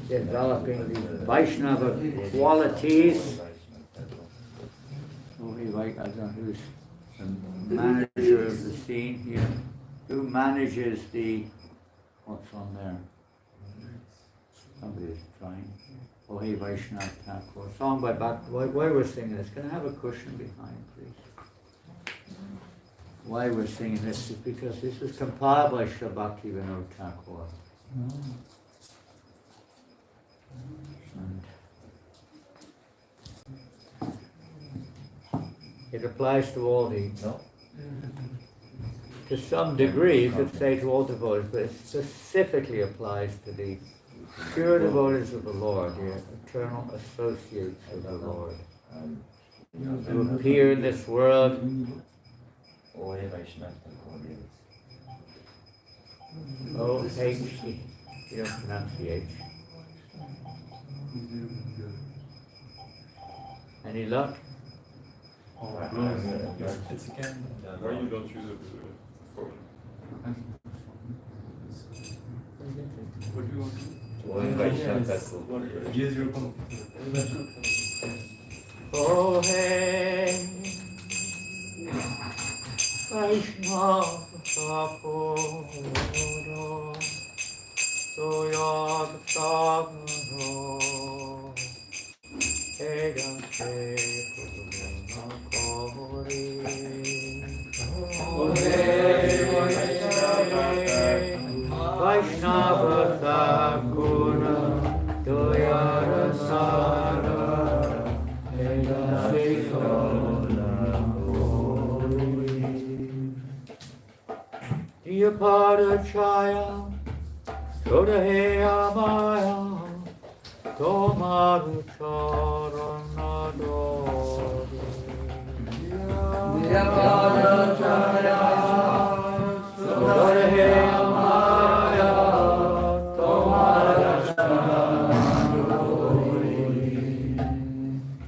developing the Vaishnava qualities. I don't know who's the manager of the scene here. Who manages the, what's on there? Somebody's trying. Oh, hey, Vaishnava Thakura. Song by Bhakti. Why we're singing this? Can I have a cushion behind, please? Why we're singing this is because this was compiled by Srila Bhaktivinoda Thakura. And it applies to all the, to some degree, you could say to all devotees, but it specifically applies to the pure devotees of the Lord, the eternal associates of the Lord, who appear in this world. O-H-E. You don't pronounce the H. Any luck? It's again. Why you don't use it for? What do you want to do? Use your phone. Oh, hey, Vaishnava Thakura, Soyad Sagaro, Egante Purunakori. Oh, hey, Vaishnava Thakura, Soyad Sagaro, Egante Diyapada Chaya, Shodaheya Maya, Tomaru Charanadori. Diyapada Chaya, Shodaheya Maya, Tomaru Charanadori.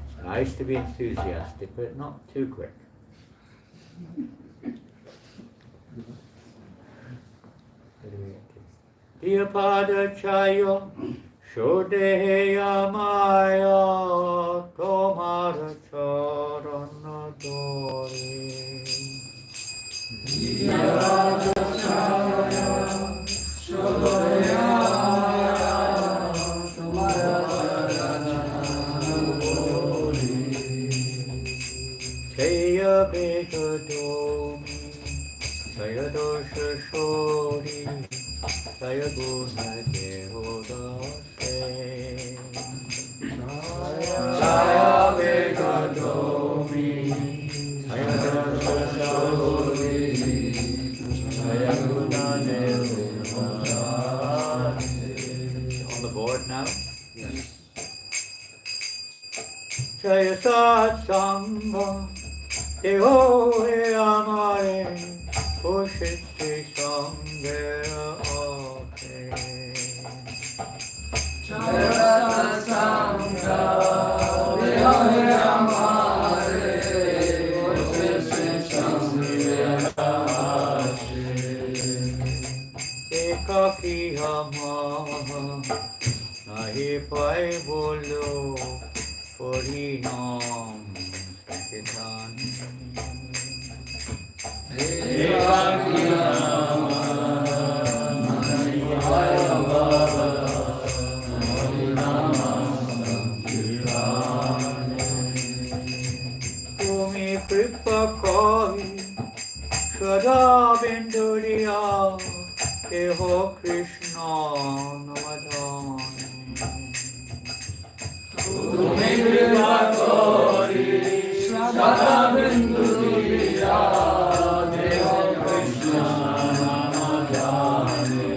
It's nice to be enthusiastic, but not too quick. Diyapada Chayo, Shodeya Maya, Tomara Charanadori. Diyapada Chayo, Shodeya Maya, Tomara Charanadori. Jaya Vedadomi, Sayadosha Shori, Jaya Guna Dehodase, Jaya Vedadomi, Sayadosha Shori, Jaya Guna Dehodase. On the board now? Yes. Jaya Sat Sangha, Deho He Amare, Pushiti Sangha. Jaya Sangha, Dehohe Amare, Pushiti Sangha. Ekaki Hamaha, Nahi Pai Bolo, Parinam Sankitan. Ekaki Hamaha, Nahi Pai Bolo, Kripa Koi, Shada Binduriya, Deho Krishna Namadani. Tumi Kripa Koi, Shada Binduriya, Deho Krishna Namadani.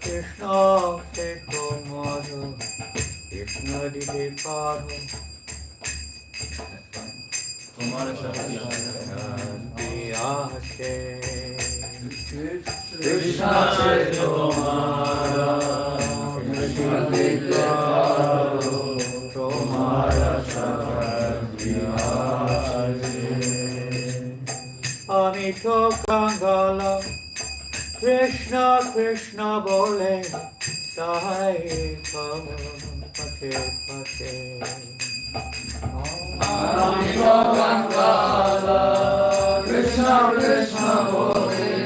Krishna Seko Madhu, Krishna Dide Padhu. Krishna Tomara, Krishna Tomara Amito Kangala, Krishna Krishna Bole, Saha Sai Kama Pate Pate Krishna Krishna Hare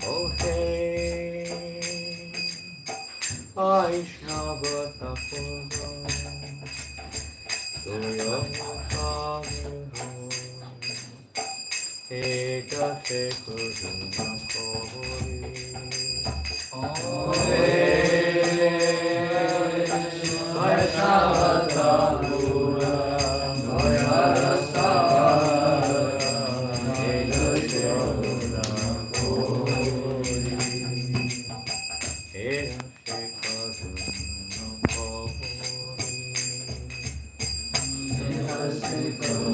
Oh hey Vaishnava Thakura Surya Eka se kuruna kori Vaishnava Thakura Vairasa Eka se kuruna kori Eka se kuruna kori Eka se kuruna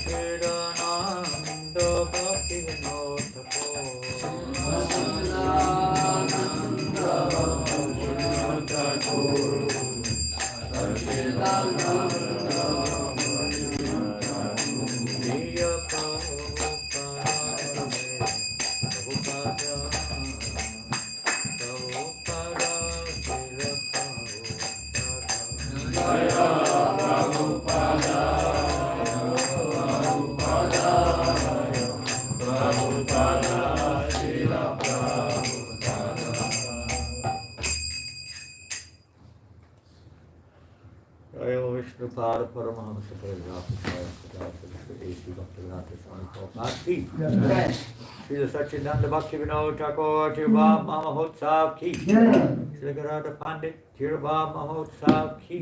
Janananda Bhaktivinoda Janananda Bhaktivinoda Radha Parisisvara Mandir Srila Satchidananda Bhaktivinoda Thakur Tirubhav Mahotsav Ki Srila Radha Pandit Tirubhav Mahotsav Ki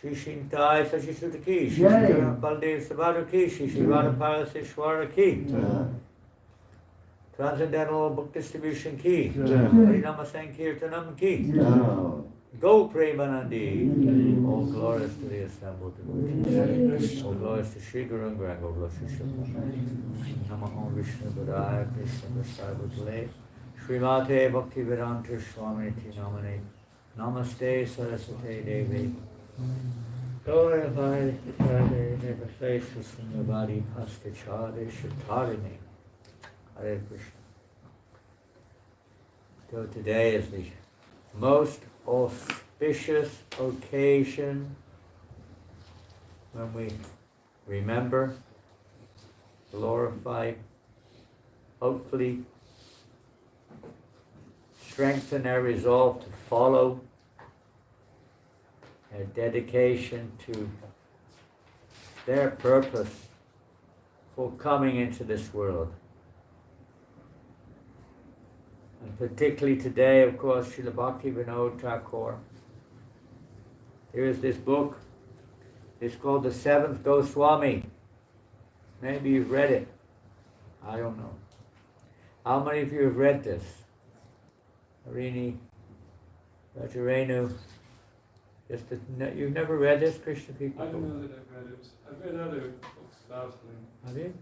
Shri Shintai Sashi Sutta Ki Shri Baldev Sabhadra Ki Shri Radha Parisisvara Ki Transcendental Book Distribution Ki Harinama Sankirtanam Ki Go Premanandi, all glories to the assembled devotees, all glories to Sri Guru and Grand Guru Srila Namaha Vishnu Padaya Krishna Desai Bhutale Srimate Bhaktivedanta Swami Namane Namaste Saraswate Devi Glorify Radhe Never faces in your body Pastachade Shatarini Hare Krishna. So today is the most auspicious occasion when we remember, glorify, hopefully strengthen our resolve to follow, our dedication to their purpose for coming into this world. And particularly today, of course, Srila Bhaktivinoda Thakur. Here is this book. It's called The Seventh Goswami. Maybe you've read it. I don't know. How many of you have read this? Harini, Rajarenu. You've never read this, Krishna people? I don't know that I've read it. I've read other books about him. Have you?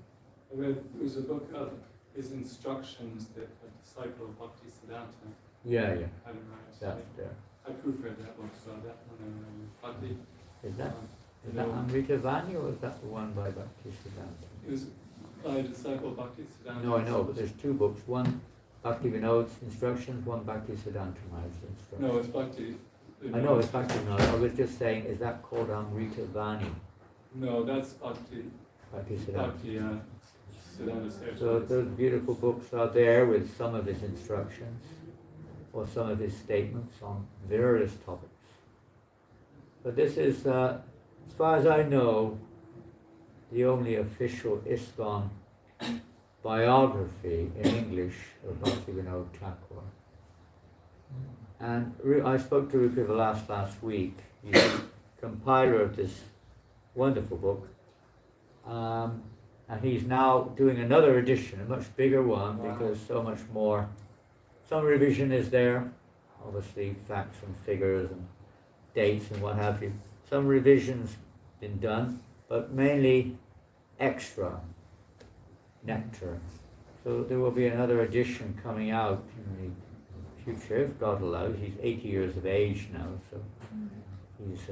There was a book of his instructions that a disciple of Bhakti Siddhanta Yeah. had him write. That's there. I proofread that book, so that one Bhakti. Is that Amrita Vani or is that the one by Bhakti Siddhanta? It was by a disciple of Bhakti Siddhanta. No, I know, but there's two books. One Bhaktivinoda's instructions, one Bhakti Siddhanta Maharaj's instructions. No, it's Bhakti. I know it's Bhaktivinoda. I was just saying, is that called Amrita Vani? No, that's Bhakti. Bhakti Siddhanta. Bhakti Siddhanta. So those beautiful books are there with some of his instructions or some of his statements on various topics. But this is, as far as I know, the only official ISKCON biography in English of Bhaktivinoda Thakur. And I spoke to Rupa Vilas last week, the compiler of this wonderful book. And he's now doing another edition, a much bigger one, because so much more. Some revision is there, obviously facts and figures and dates and what have you. Some revisions been done, but mainly extra nectar. So there will be another edition coming out in the future, if God allows. He's 80 years of age now, so he's,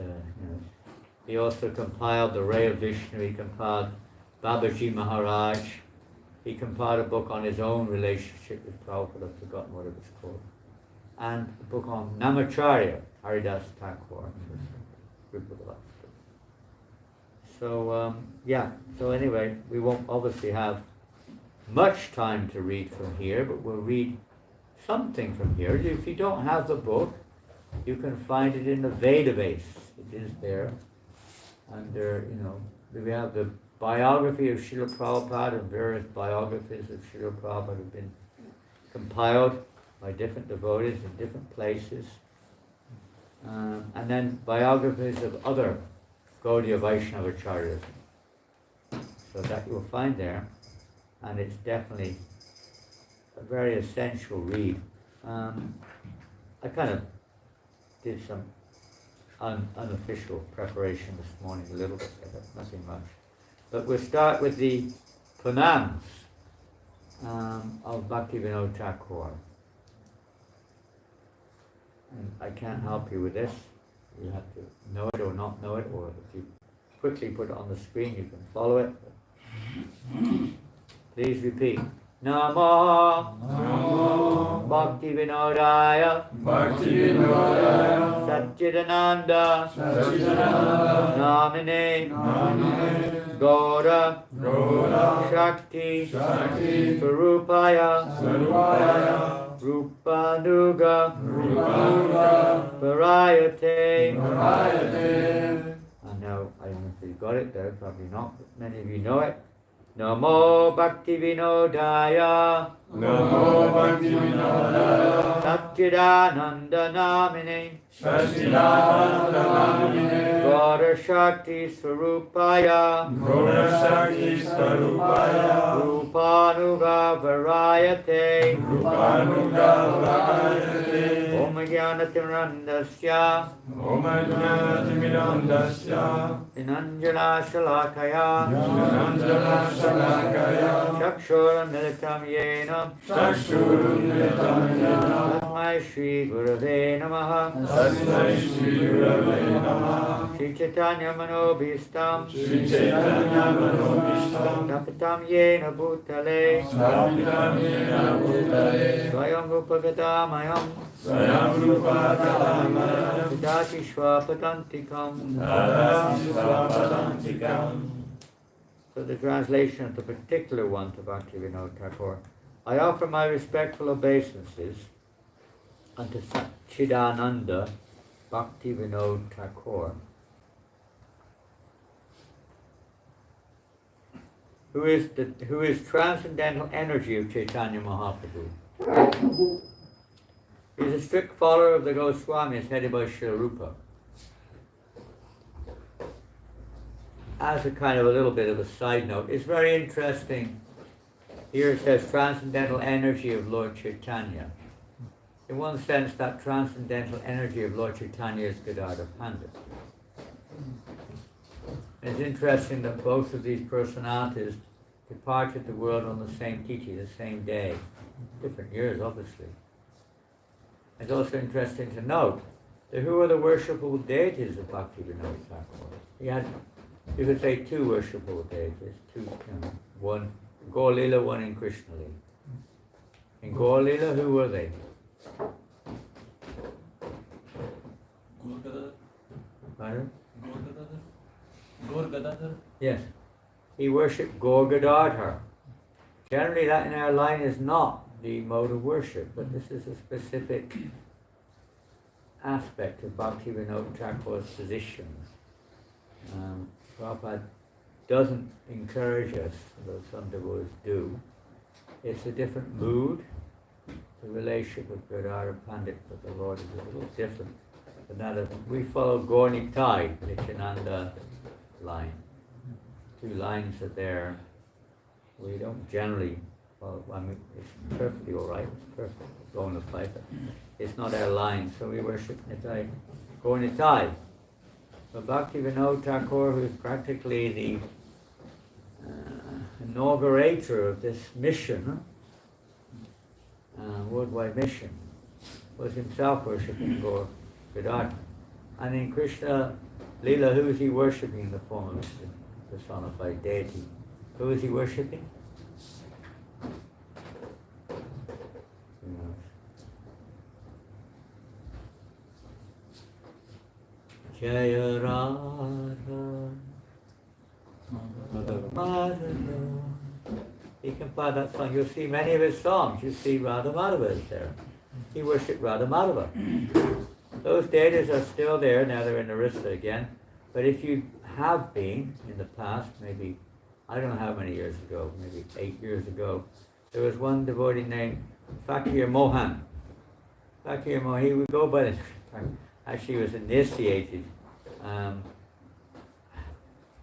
he also compiled the Ray of Vishnu. He compiled Babaji Maharaj. He compiled a book on his own relationship with Prabhupada. I've forgotten what it was called. And a book on Namacharya, Haridas Thakura. So, so anyway, we won't obviously have much time to read from here, but we'll read something from here. If you don't have the book, you can find it in the Vedabase. It is there. And there, we have the biography of Srila Prabhupada, and various biographies of Srila Prabhupada have been compiled by different devotees in different places. And then biographies of other Gaudiya Vaishnava Acharyas. So that you'll find there, and it's definitely a very essential read. I kind of did some unofficial preparation this morning, a little bit, but nothing much. But we'll start with the pranams of Bhaktivinoda Thakur. And I can't help you with this. You have to know it or not know it, or if you quickly put it on the screen, you can follow it. Please repeat. Namo Bhaktivinodaya Satchidananda Namine Gaura Shakti Swarupaya Rupanuga Varayate. And now, I don't know if you got it there, probably not, but many of you know it. Namo Bhaktivinodaya Namo Bhaktivinodaya Satchidananda Namine Satchidananda Namine Gaura Shakti Swarupaya Shakti Swarupaya Rupanuga Varayate Om Jnanatirandasya Om Jnanatirandasya Vinanjana Shalakaya Vinanjana Shalakaya Chakshurmilitam Yena Tasmai Shri Gurave Namaha Tasmai Shri Gurave Namaha Shri Chaitanya Manobhistam Shri Chaitanya Manobhistam Napatam Yena Bhutale Napatam Yena Bhutale Swayam Rupa Gadamayam Swayam Rupa Gadamayam Tadati Shvapatantikam. Tadati Shvapatantikam. So the translation of the particular one to Bhaktivinoda Thakur. I offer my respectful obeisances unto Satchidananda Bhaktivinoda Thakur, who is transcendental energy of Chaitanya Mahaprabhu. He is a strict follower of the Goswamis headed by Srila Rupa. As a kind of a little bit of a side note, it's very interesting. Here it says transcendental energy of Lord Chaitanya. In one sense, that transcendental energy of Lord Chaitanya is Gadadhar Pandit. It's interesting that both of these personalities departed the world on the same tithi, the same day. Different years, obviously. It's also interesting to note that who are the worshipable deities of Bhaktivinoda Thakur? He had, you could say, two worshipable deities, one in Gaur Lila, one in Krishna Lila. In Gaur Lila, who were they? Pardon? Gaur Gadadhar? Yes. He worshipped Gaur Gadadhar. Generally, that in our line is not the mode of worship, but this is a specific aspect of Bhaktivinoda Thakur's positions. Prabhupada doesn't encourage us, though some devotees do. It's a different mood. The relationship with Gadadhar Pandit with the Lord is a little different than that of, we follow Gaur Nitai, Nityananda line. Two lines are there. We don't generally, well, I mean, it's perfectly all right, it's perfect, bona fide, but it's not our line, so we worship Nitai, Go Nitai. So Bhaktivinoda Thakur, who is practically the inaugurator of this mission, worldwide mission, was himself worshipping Gadadhar. And in Krishna Lila, who is he worshipping in the form of the personified deity? Who is he worshipping? Who knows? Jaya Radha Madhava. He can play that song. You'll see many of his songs. You see Radha Madhava is there. He worshipped Radha Madhava. Those deities are still there. Now they're in Orissa again. But if you have been in the past, maybe, I don't know how many years ago, maybe 8 years ago, there was one devotee named Fakir Mohan. Fakir Mohan, he would go by the, actually he was initiated, I'm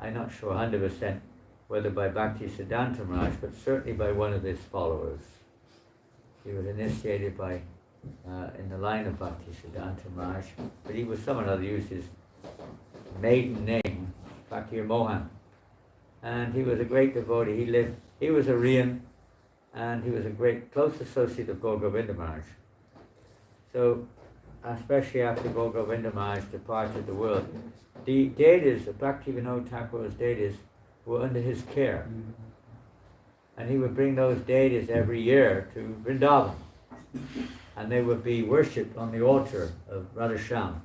not sure 100% whether by Bhakti Siddhanta Maharaj, but certainly by one of his followers. He was initiated by, in the line of Bhakti Siddhanta Maharaj, but he was someone other used his maiden name, Fakir Mohan. And he was a great devotee. He was a Riyan, and he was a great close associate of Gaur Govinda Maharaj. So, especially after Gaur Govinda Maharaj departed the world, the deities, the Bhaktivinoda Thakur's deities, were under his care. And he would bring those deities every year to Vrindavan. And they would be worshipped on the altar of Radhakrishna.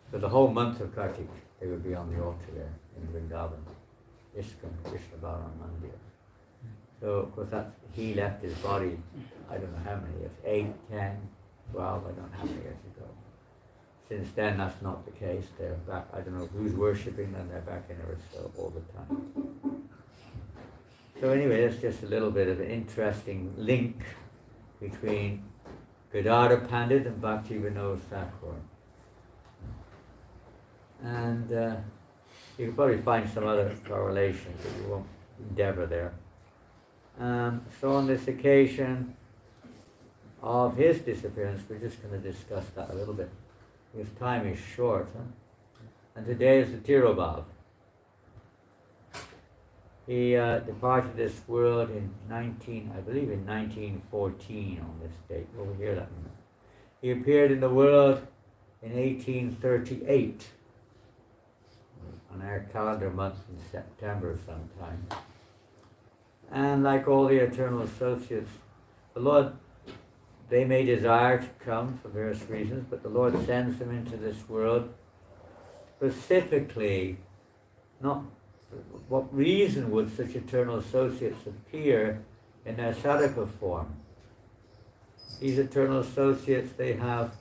For the whole month of Kartik, they would be on the altar there in Vrindavan. ISKCON Mandir. So, of course, he left his body, I don't know how many years, 8, 10, 12, I don't know how many years ago. Since then, that's not the case. They're back, I don't know who's worshipping them, they're back in Orissa all the time. So anyway, that's just a little bit of an interesting link between Gadadhar Pandit and Bhaktivinoda Thakur. And you can probably find some other correlations, but you won't endeavor there. So on this occasion of his disappearance, we're just going to discuss that a little bit, because time is short. And today is the Tirobhav. He departed this world in 1914 on this date. Over here, that minute. He appeared in the world in 1838. On our calendar month in September sometime. And like all the eternal associates, the Lord, they may desire to come for various reasons, but the Lord sends them into this world specifically, not what reason would such eternal associates appear in their sadhaka form? These eternal associates, they have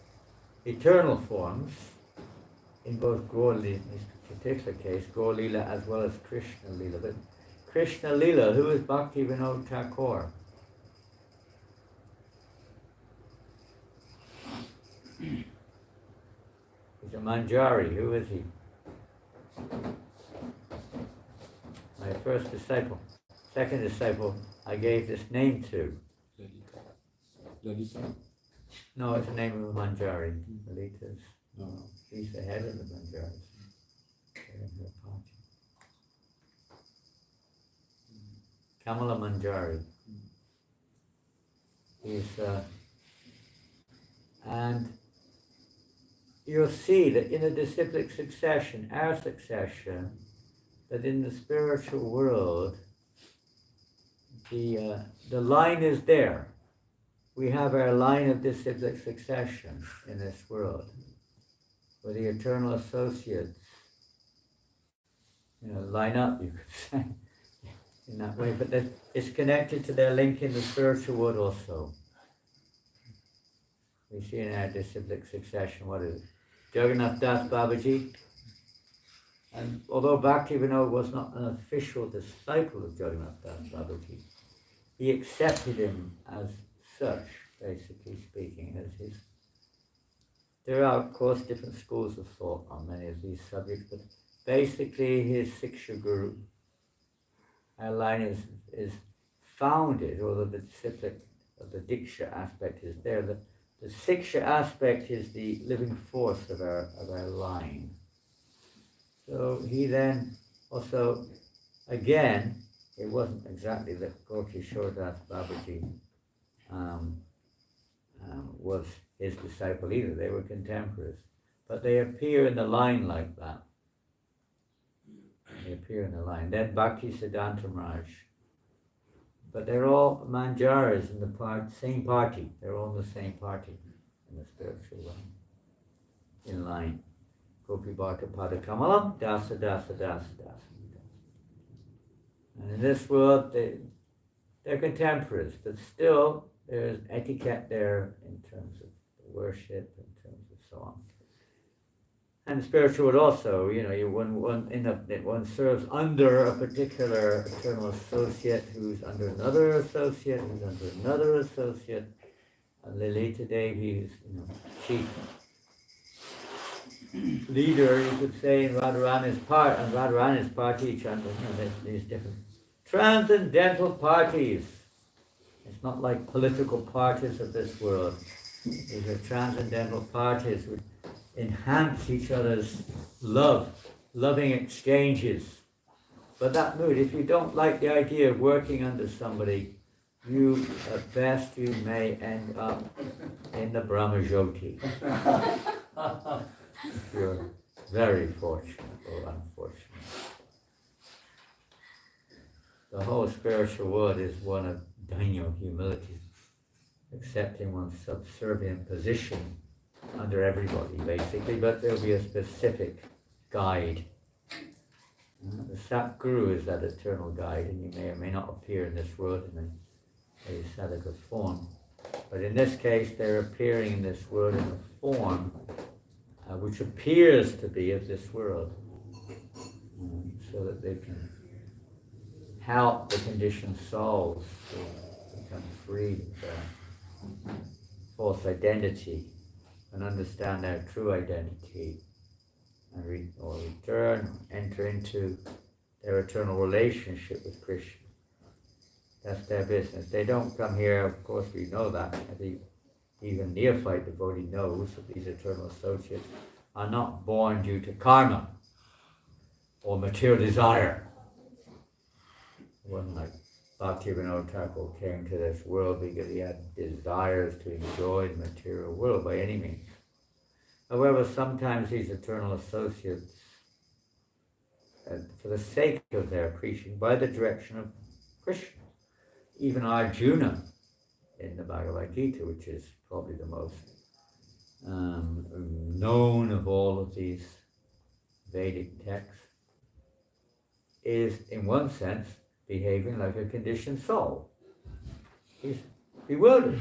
eternal forms in both Gaur Lila, in this particular case, Gaur Lila as well as Krishna Lila. But Krishna Lila, who is Bhaktivinoda Thakur? He's a Manjari. Who is he? My first disciple. Second disciple, I gave this name to. Lalita? No, it's the name of a Manjari. Lalita's. No, she's the head of the Manjaris. They're in her party. Kamala Manjari. He's, and you'll see that in a disciplic succession, our succession, that in the spiritual world, the line is there. We have our line of disciplic succession in this world, where the eternal associates, line up, you could say, in that way. But it's connected to their link in the spiritual world also. We see in our disciplic succession, what is it? Jagannath Das Babaji. And although Bhaktivinoda was not an official disciple of Jagannath Das Babaji, he accepted him as such, basically speaking, as his. There are, of course, different schools of thought on many of these subjects, but basically his Siksha Guru. our line is founded, although the discipline of the Diksha aspect is there. The Siksha aspect is the living force of our line. So he then also, again, it wasn't exactly that Gorky Shodas Babaji was his disciple either. They were contemporaries. But they appear in the line like that. They appear in the line. Then Bhakti Siddhanta Maharaj. But they're all manjaras in the same party. They're all in the same party in the spiritual line. In line. Gopi Bhakta Pada Kamalam, Dasa Dasa Dasa Dasa. And in this world, they're contemporaries, but still there's etiquette there in terms of worship, in terms of so on. And the spiritual world also, one serves under a particular eternal associate who's under another associate, who's under another associate. And Lilita Devi is, chief leader, you could say, in Radharani's part, and Radharani's party each under these different transcendental parties. It's not like political parties of this world. These are transcendental parties which enhance each other's loving exchanges. But that mood, if you don't like the idea of working under somebody, you, at best, you may end up in the Brahmajyoti. If you're very fortunate or unfortunate. The whole spiritual world is one of daimyo humility, accepting one's subservient position under everybody, basically, but there'll be a specific guide. The Satguru is that eternal guide, and you may or may not appear in this world in a sadhaka form. But in this case, they're appearing in this world in a form which appears to be of this world, so that they can help the conditioned souls to become free of their false identity and understand their true identity and enter into their eternal relationship with Krishna. That's their business. They don't come here, of course we know that, even neophyte devotee knows that these eternal associates are not born due to karma or material desire. One like Bhaktivinoda came to this world because he had desires to enjoy the material world by any means. However, sometimes these eternal associates, for the sake of their preaching, by the direction of Krishna, even Arjuna in the Bhagavad Gita, which is probably the most known of all of these Vedic texts, is in one sense behaving like a conditioned soul. He's bewildered,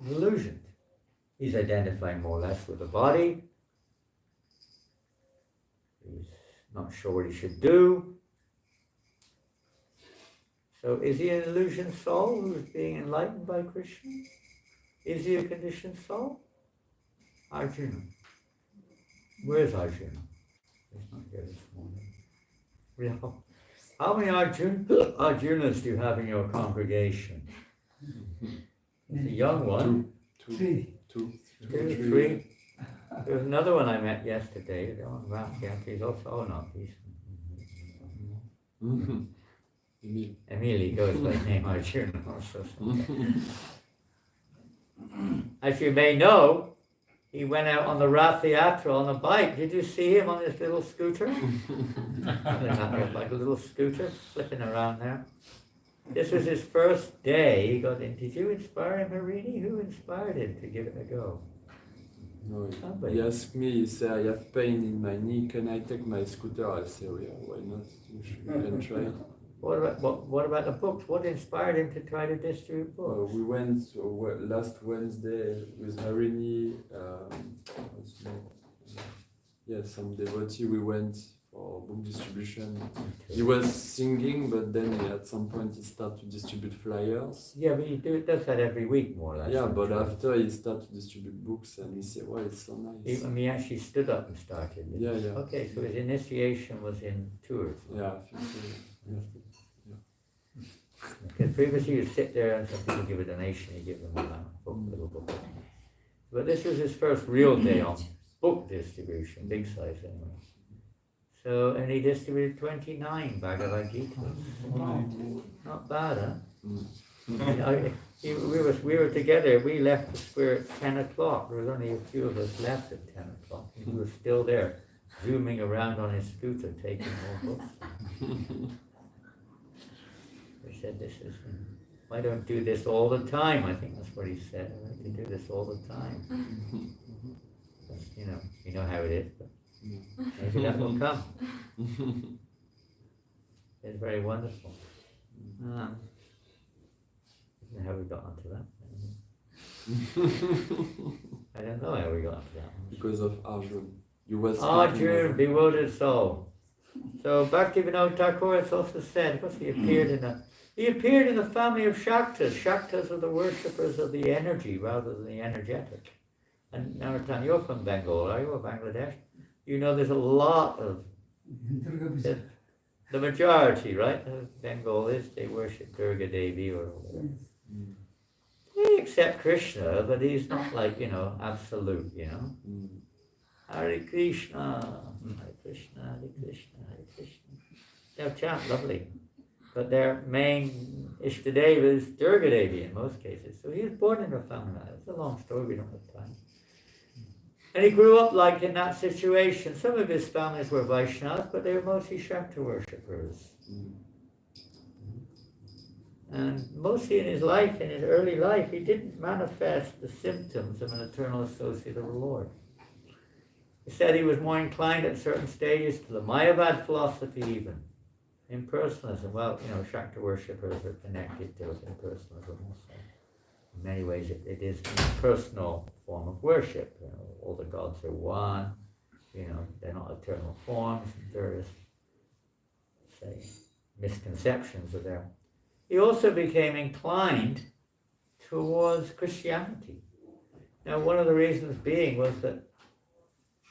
he's illusioned. He's identifying more or less with the body. He's not sure what he should do. So is he an illusioned soul who is being enlightened by Krishna? Is he a conditioned soul? Arjuna. Where's Arjuna? He's not here this morning. How many Arjunas do you have in your congregation? He's a young one. Two. Three. There was another one I met yesterday. He's also, Emily goes by the name Arjuna also. As you may know, he went out on the Ratha yatra on a bike. Did you see him on his little scooter? Like a little scooter, flipping around there. This was his first day he got in. Did you inspire him, Harini? Who inspired him to give it a go? No, he asked me, he said, I have pain in my knee, can I take my scooter? I say, oh, yeah, why not? You can try. What about the books? What inspired him to try to distribute books? We went last Wednesday with Harini, some devotee, we went for book distribution. He was singing, but then at some point he started to distribute flyers. Yeah, but he does that every week more or less. Yeah, but after he started to distribute books and he said, wow, it's so nice. He actually stood up and started. Yeah. Okay, so his initiation was in tours. Yeah, I think so. Yeah. previously you'd sit there and some people give a donation, you give them a little book. But this was his first real day on book distribution, big size anyway. So, and he distributed 29 Bhagavad Gitas. Not bad, huh? We were together, we left the square at 10 o'clock. There was only a few of us left at 10 o'clock. He was still there, zooming around on his scooter, taking more books. He said, I don't do this all the time. I think that's what he said. I like to do this all the time. But, you know how it is, but maybe that will come. It's very wonderful. I don't know how we got onto that. I don't know how we got onto that. Because of Arjun. You was Arjun, bewildered soul. So Bhaktivinoda Thakura has also said, because he appeared in the family of Shaktas. Shaktas are the worshippers of the energy rather than the energetic. And Naratan, you're from Bengal, are you, or Bangladesh? You know there's a lot of, the majority, right, of Bengalis, they worship Durga Devi or whatever. They accept Krishna, but he's not like, absolute, Hare Krishna, Hare Krishna, Hare Krishna, Hare Krishna. They'll chant lovely. But their main Ishtadeva is Durga Devi in most cases. So he was born in a family. It's a long story, we don't have time. And he grew up like in that situation. Some of his families were Vaishnavas, but they were mostly Shakta worshippers. And mostly in his life, in his early life, he didn't manifest the symptoms of an eternal associate of the Lord. He said he was more inclined at certain stages to the Mayavad philosophy even. Impersonalism, well, Shakta worshippers are connected to impersonalism also. In many ways it is an impersonal form of worship. All the gods are one, they're not eternal forms, various, misconceptions are there. He also became inclined towards Christianity. Now, one of the reasons being was that,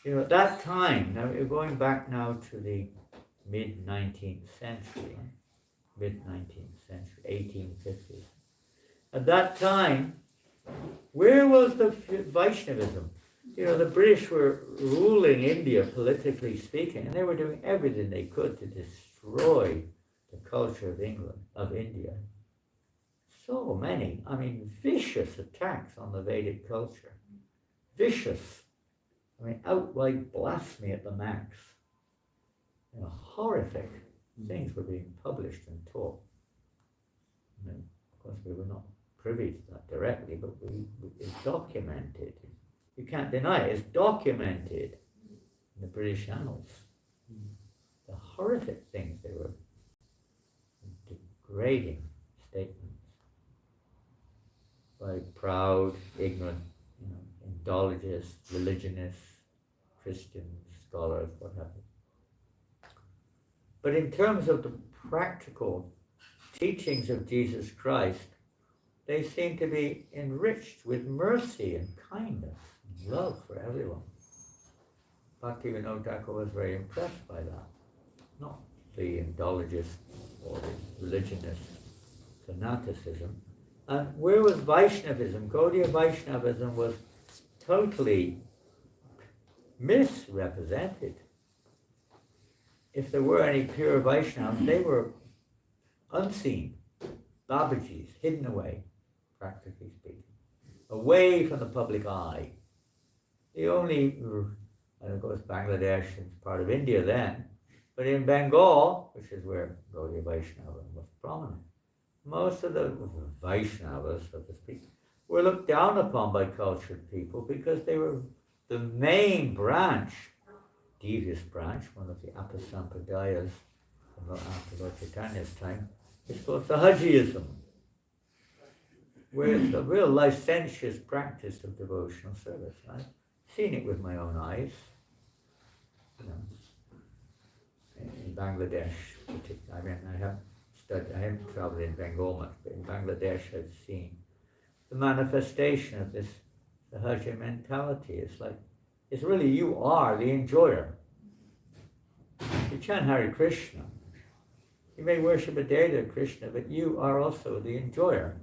at that time, now we're going back now to the mid-19th century, 1850s. At that time, where was the Vaishnavism? The British were ruling India politically speaking, and they were doing everything they could to destroy the culture of India. So many, vicious attacks on the Vedic culture. Vicious. Outright blasphemy at the max. Horrific things were being published and taught. Of course, we were not privy to that directly, but it's documented. You can't deny it. It's documented in the British annals. The horrific things they were, degrading statements by proud, ignorant, indologists, religionists, Christians, scholars, what have you. But in terms of the practical teachings of Jesus Christ, they seem to be enriched with mercy and kindness and love for everyone. Bhaktivinoda Thakur was very impressed by that. Not the indologist or the religionist fanaticism. And where was Vaishnavism? Gaudiya Vaishnavism was totally misrepresented. If there were any pure Vaishnavas, they were unseen, Babajis, hidden away, practically speaking, away from the public eye. The only, and of course Bangladesh is part of India then, but in Bengal, which is where Gaudiya Vaishnava was prominent, most of the Vaishnavas, so to speak, were looked down upon by cultured people because they were the main branch, devious branch, one of the Apasampradayas from after Lord Chaitanya's time, is called Sahajiism, where it's a real licentious practice of devotional service. I've seen it with my own eyes, in Bangladesh. I haven't traveled in Bengal much, but in Bangladesh I've seen the manifestation of this Sahaja mentality. It's really you are the enjoyer. You chant Hare Krishna, You may worship a deity of Krishna, but you are also the enjoyer.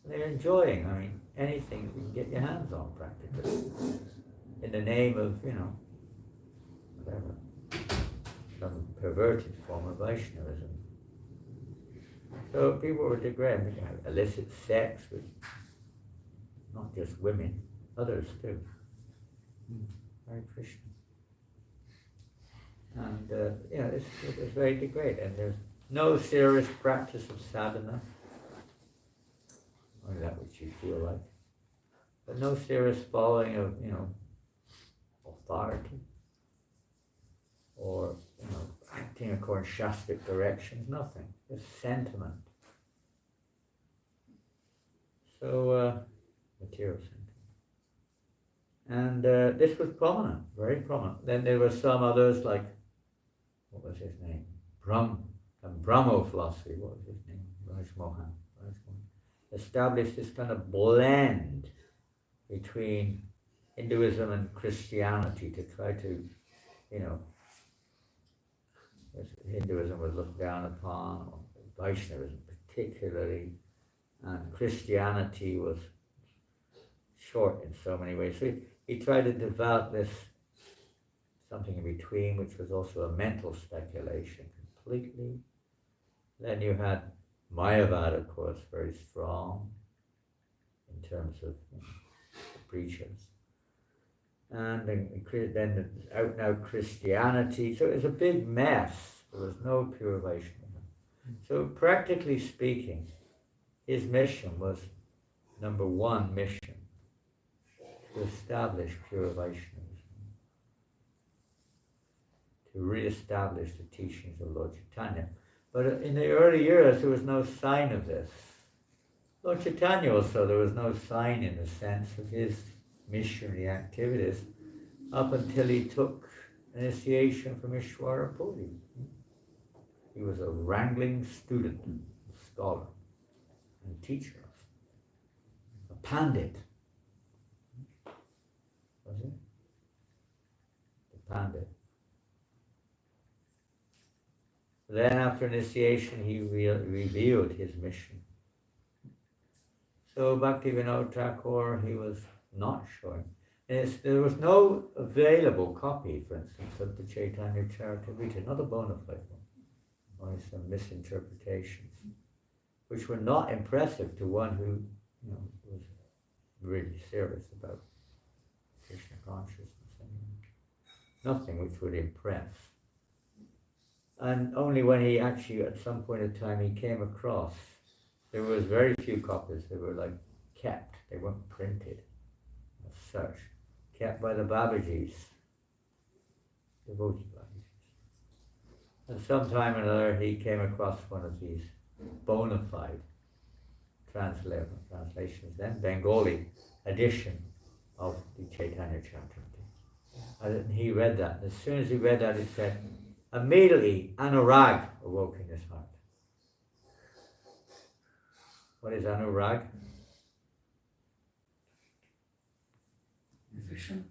They're enjoying, I mean, anything you can get your hands on practically. In the name of, whatever, some perverted form of Vaishnavism. So people were degraded. They can have illicit sex with not just women, others too. Hare Krishna. And it's very degraded. And there's no serious practice of sadhana, only that which you feel like, but no serious following of authority or acting according to shastric directions. Nothing. Just sentiment. So material sentiment. And this was prominent, very prominent. Then there were some others like, what was his name? Brahmo philosophy, what was his name? Raj Mohan. Established this kind of blend between Hinduism and Christianity to try to, Hinduism was looked down upon, or Vaishnavism particularly, and Christianity was short in so many ways. So he tried to develop this something in between, which was also a mental speculation completely. Then you had Mayavad, of course, very strong in terms of the preachers. And then out and out Christianity. So it was a big mess. There was no pure Vaishnavism. So practically speaking, his mission was, number one mission, to establish pure Vaishnavism, to re-establish the teachings of Lord Chaitanya. But in the early years, there was no sign of this. Lord Chaitanya also, there was no sign in the sense of his missionary activities up until he took initiation from Ishwara Puri. He was a wrangling student, a scholar, and teacher, a pandit. Was he? The pandit. Then after initiation, he revealed his mission. So Bhaktivinoda Thakur, he was not showing. There was no available copy, for instance, of the Chaitanya Charitamrita, not a bona fide one, only some misinterpretations, which were not impressive to one who was really serious about Krishna consciousness. Nothing which would impress. And only when he actually, at some point in time, he came across, there was very few copies. They were kept. They weren't printed as such. Kept by the Babajis, devotee Babajis. And sometime or another, he came across one of these bona fide translations, then Bengali edition of the Chaitanya Charitamrita. And he read that. As soon as he read that, he said, immediately, anurag awoke in his heart. What is anurag? Affection.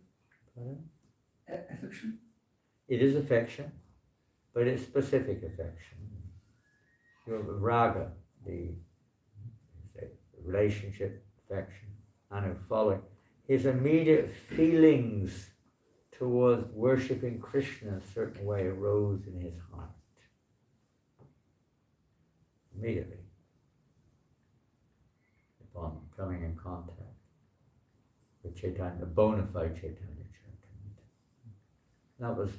Affection. It is affection, but it's specific affection. Your raga, the relationship, affection, anu, following. His immediate feelings towards worshipping Krishna in a certain way arose in his heart. Immediately, upon coming in contact with Chaitanya, the bona fide Chaitanya Charitamrita. That was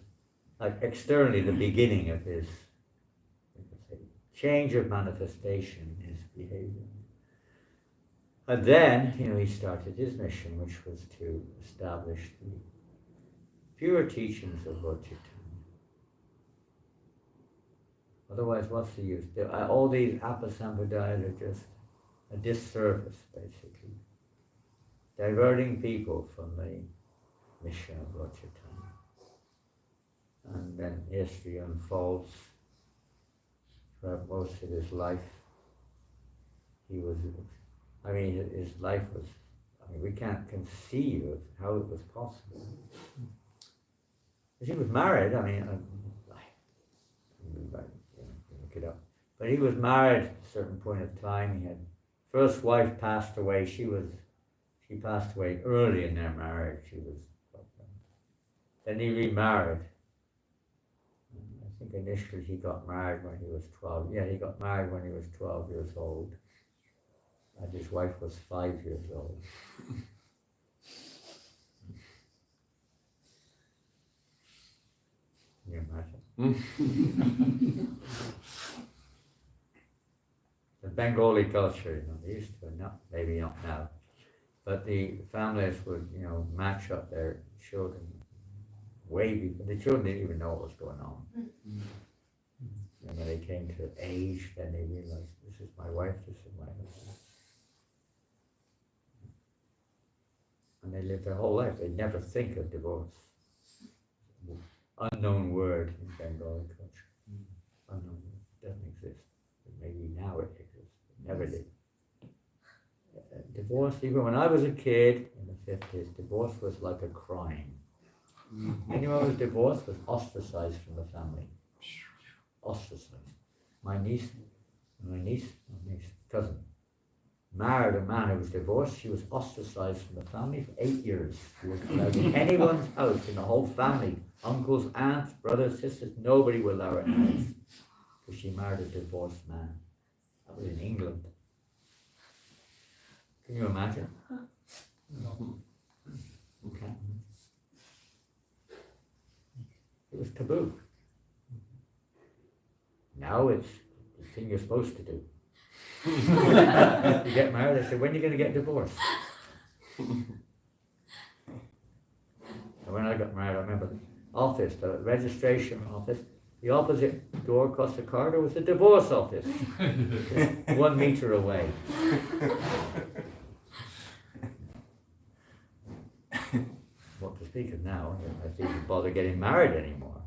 externally the beginning of his change of manifestation in his behavior. And then, he started his mission, which was to establish the pure teachings of Lord Chaitanya. Otherwise, what's the use? All these apasampradayas are just a disservice, basically. Diverting people from the mission of Lord Chaitanya. And then history unfolds. Throughout most of his life, his life was, we can't conceive of how it was possible. He was married, look it up. But he was married at a certain point of time. He had first wife passed away. She passed away early in their marriage. Then he remarried. I think initially he got married when he was 12. Yeah, he got married when he was 12 years old. And his wife was 5 years old. Can you imagine? The Bengali culture, they used to, not maybe not now, but the families would, match up their children way before the children didn't even know what was going on. And when they came to age, then they realized, this is my wife, this is my husband. And they lived their whole life. They never think of divorce. Unknown word in Bengali culture. Unknown word. Doesn't exist. But maybe now it exists. It never did. Divorce, even when I was a kid in the 50s, divorce was like a crime. Anyone who was divorced was ostracized from the family. Ostracized. My cousin, married a man who was divorced. She was ostracized from the family for 8 years. She was allowed in anyone's house in the whole family. Uncles, aunts, brothers, sisters, nobody would allow her in the house. Because she married a divorced man. That was in England. Can you imagine? No. Okay. It was taboo. Now it's the thing you're supposed to do. You get married, they say, when are you going to get divorced? And when I got married, I remember the office, the registration office, the opposite door across the corridor was the divorce office. 1 meter away. What to speak of now, I don't even bother getting married anymore.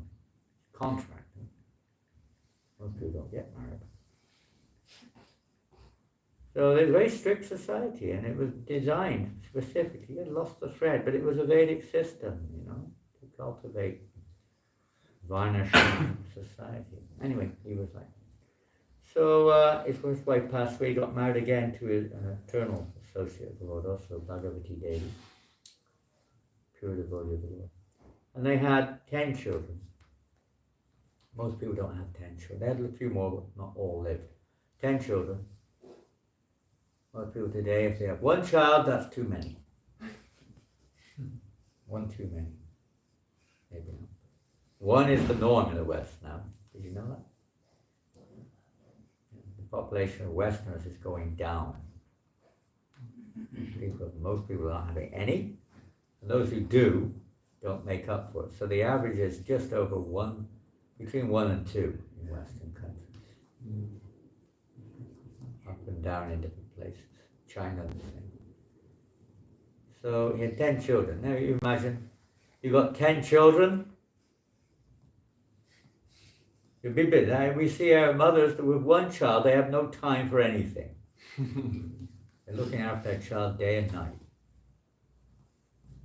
Contract. Most people don't get married. So there's a very strict society, and it was designed specifically. It lost the thread, but it was a Vedic system, to cultivate Varnashram society. Anyway, he was like that. So his first wife passed away. He got married again to an eternal associate of the Lord, also Bhagavati Devi, pure devotee of the Lord. And they had 10 children. Most people don't have 10 children. They had a few more, but not all lived. 10 children. Most people today, if they have 1 child, that's too many. 1 too many. Maybe not. 1 is the norm in the West now. Did you know that? The population of Westerners is going down. Most people aren't having any. And those who do, don't make up for it. So the average is just over 1, between 1 and 2 in Western countries. Up and down in different places. China the same. So he had 10 children. Now you imagine, you got 10 children. You'd be busy. Now we see our mothers with 1 child, they have no time for anything. They're looking after their child day and night.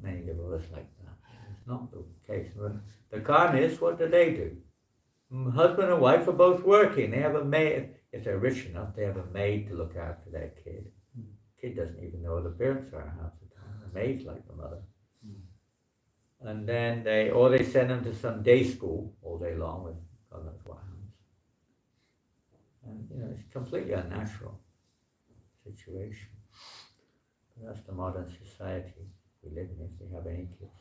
Many of us like that. It's not the case. The karma is, what do? Husband and wife are both working. They have a maid. If they're rich enough, they have a maid to look after their kid. Kid doesn't even know the parents are half the time. The maid's like the mother. And then they send them to some day school all day long with God knows what happens. And it's completely unnatural situation. But that's the modern society we live in, if they have any kids.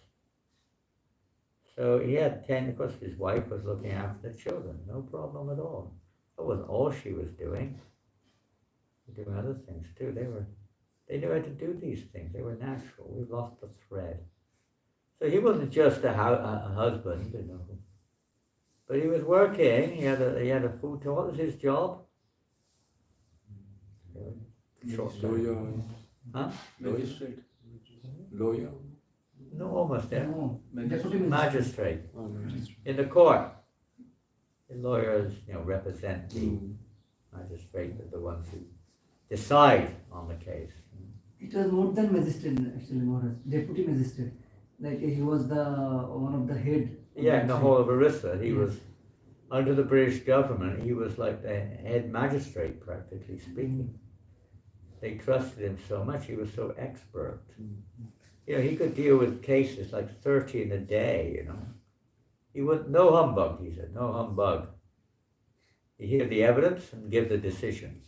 So he had 10, of course his wife was looking after the children, no problem at all. That wasn't all she was doing. They were doing other things too. They knew how to do these things. They were natural. We lost the thread. So he wasn't just a husband, but he was working. He had a full time. What was his job? Lawyer. Huh? Magistrate. Lawyer. No, almost there. No, Magistrate. In the court. The lawyers, represent the magistrate, the ones who decide on the case. It was more than magistrate, actually, more as deputy magistrate. Like he was the one of the head. Yeah, in the whole of Orissa, he was under the British government, he was like the head magistrate, practically speaking. They trusted him so much, he was so expert. He could deal with cases like 30 in a day, He would, no humbug, he said, no humbug. You hear the evidence and give the decision.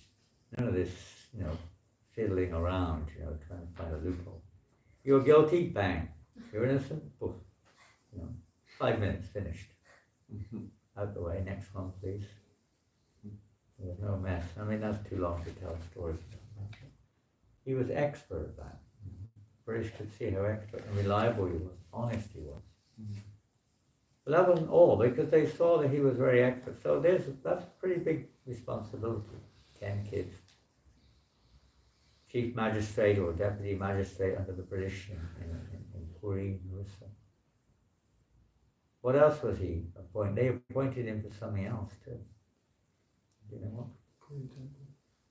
None of this, fiddling around, trying to find a loophole. You're guilty, bang. You're innocent, poof. 5 minutes, finished. Out the way, next one, please. There's no mess. I mean, that's too long to tell stories. He was expert at that. British could see how expert and reliable he was, honest he was. But that wasn't all, because they saw that he was very expert. So that's a pretty big responsibility. 10 kids. Chief magistrate or deputy magistrate under the British in Puri, Orissa. What else was he appointed? They appointed him for something else too. You know what?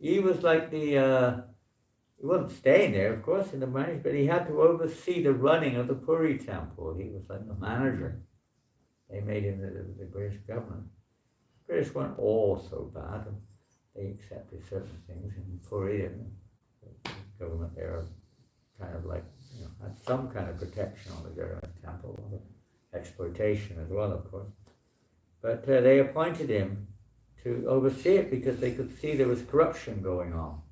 He was like he wasn't staying there, of course, in the management, but he had to oversee the running of the Puri temple. He was like the manager. They made him the British government. The British weren't all so bad. They accepted certain things in Puri, and the government there kind of like, had some kind of protection on the Jagannath temple, exploitation as well, of course. But they appointed him to oversee it because they could see there was corruption going on.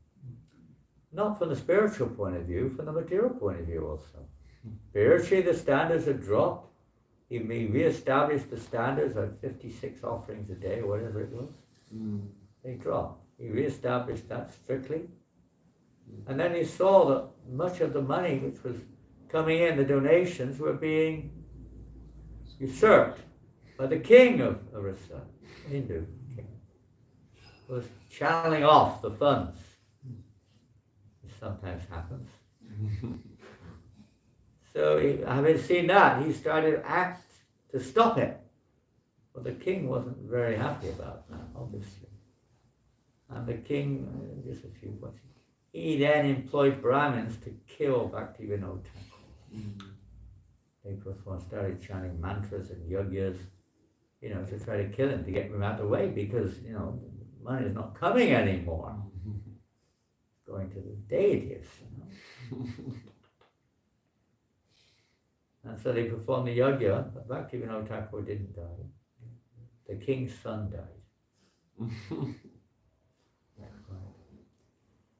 Not from the spiritual point of view, from the material point of view also. Spiritually, the standards had dropped. He re-established the standards of 56 offerings a day, or whatever it was. They dropped. He re-established that strictly. And then he saw that much of the money which was coming in, the donations, were being usurped by the king of Orissa, Hindu king, was channeling off the funds. This sometimes happens. So having seen that, he started to act to stop it. But the king wasn't very happy about that, obviously. And the king, just a few points, he then employed Brahmins to kill Bhaktivinoda. They started chanting mantras and yagyas, to try to kill him, to get him out of the way, because, money is not coming anymore. It's going to the deities, And so they performed the yagya, but Bhaktivinoda Thakur didn't die. The king's son died.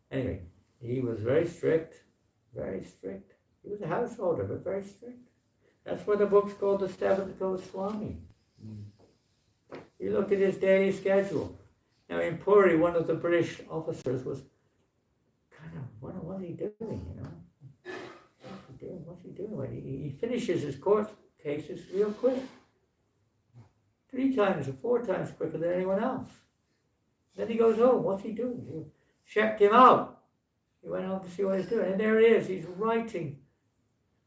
Anyway, he was very strict, very strict. He was a householder, but very strict. That's why the book's called The Seventh Goswami. You look at his daily schedule. Now in Puri, one of the British officers was kind of, what's he doing, What's he doing? He finishes his court cases real quick. 3 times or 4 times quicker than anyone else. Then he goes home. What's he doing? He checked him out. He went home to see what he's doing. And there he is. He's writing.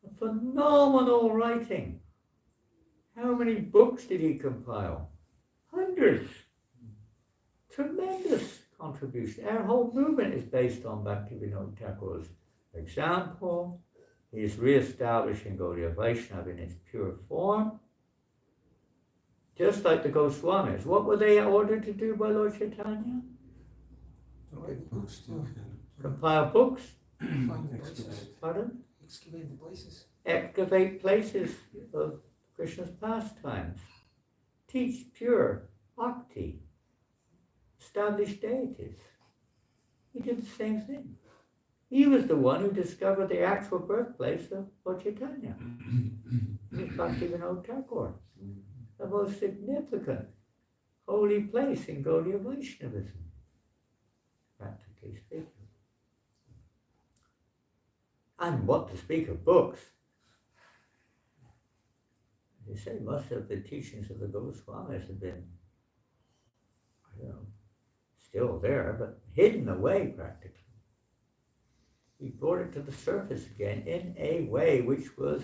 A phenomenal writing. How many books did he compile? Hundreds. Tremendous contribution. Our whole movement is based on Bhaktivinoda Thakur's example. He's re-establishing Gaudiya Vaishnava in its pure form. Just like the Goswamis. What were they ordered to do by Lord Chaitanya? Write books too. Compile books. Find the places. Pardon? Excavate the places. Excavate places of Krishna's pastimes. Teach pure bhakti. Establish deities. He did the same thing. He was the one who discovered the actual birthplace of Lord Chaitanya. It was Bhaktivinoda Thakur. The most significant holy place in Gaudiya Vaishnavism, practically speaking. And what to speak of books. They say most of the teachings of the Goswamis have been, still there, but hidden away practically. He brought it to the surface again in a way which was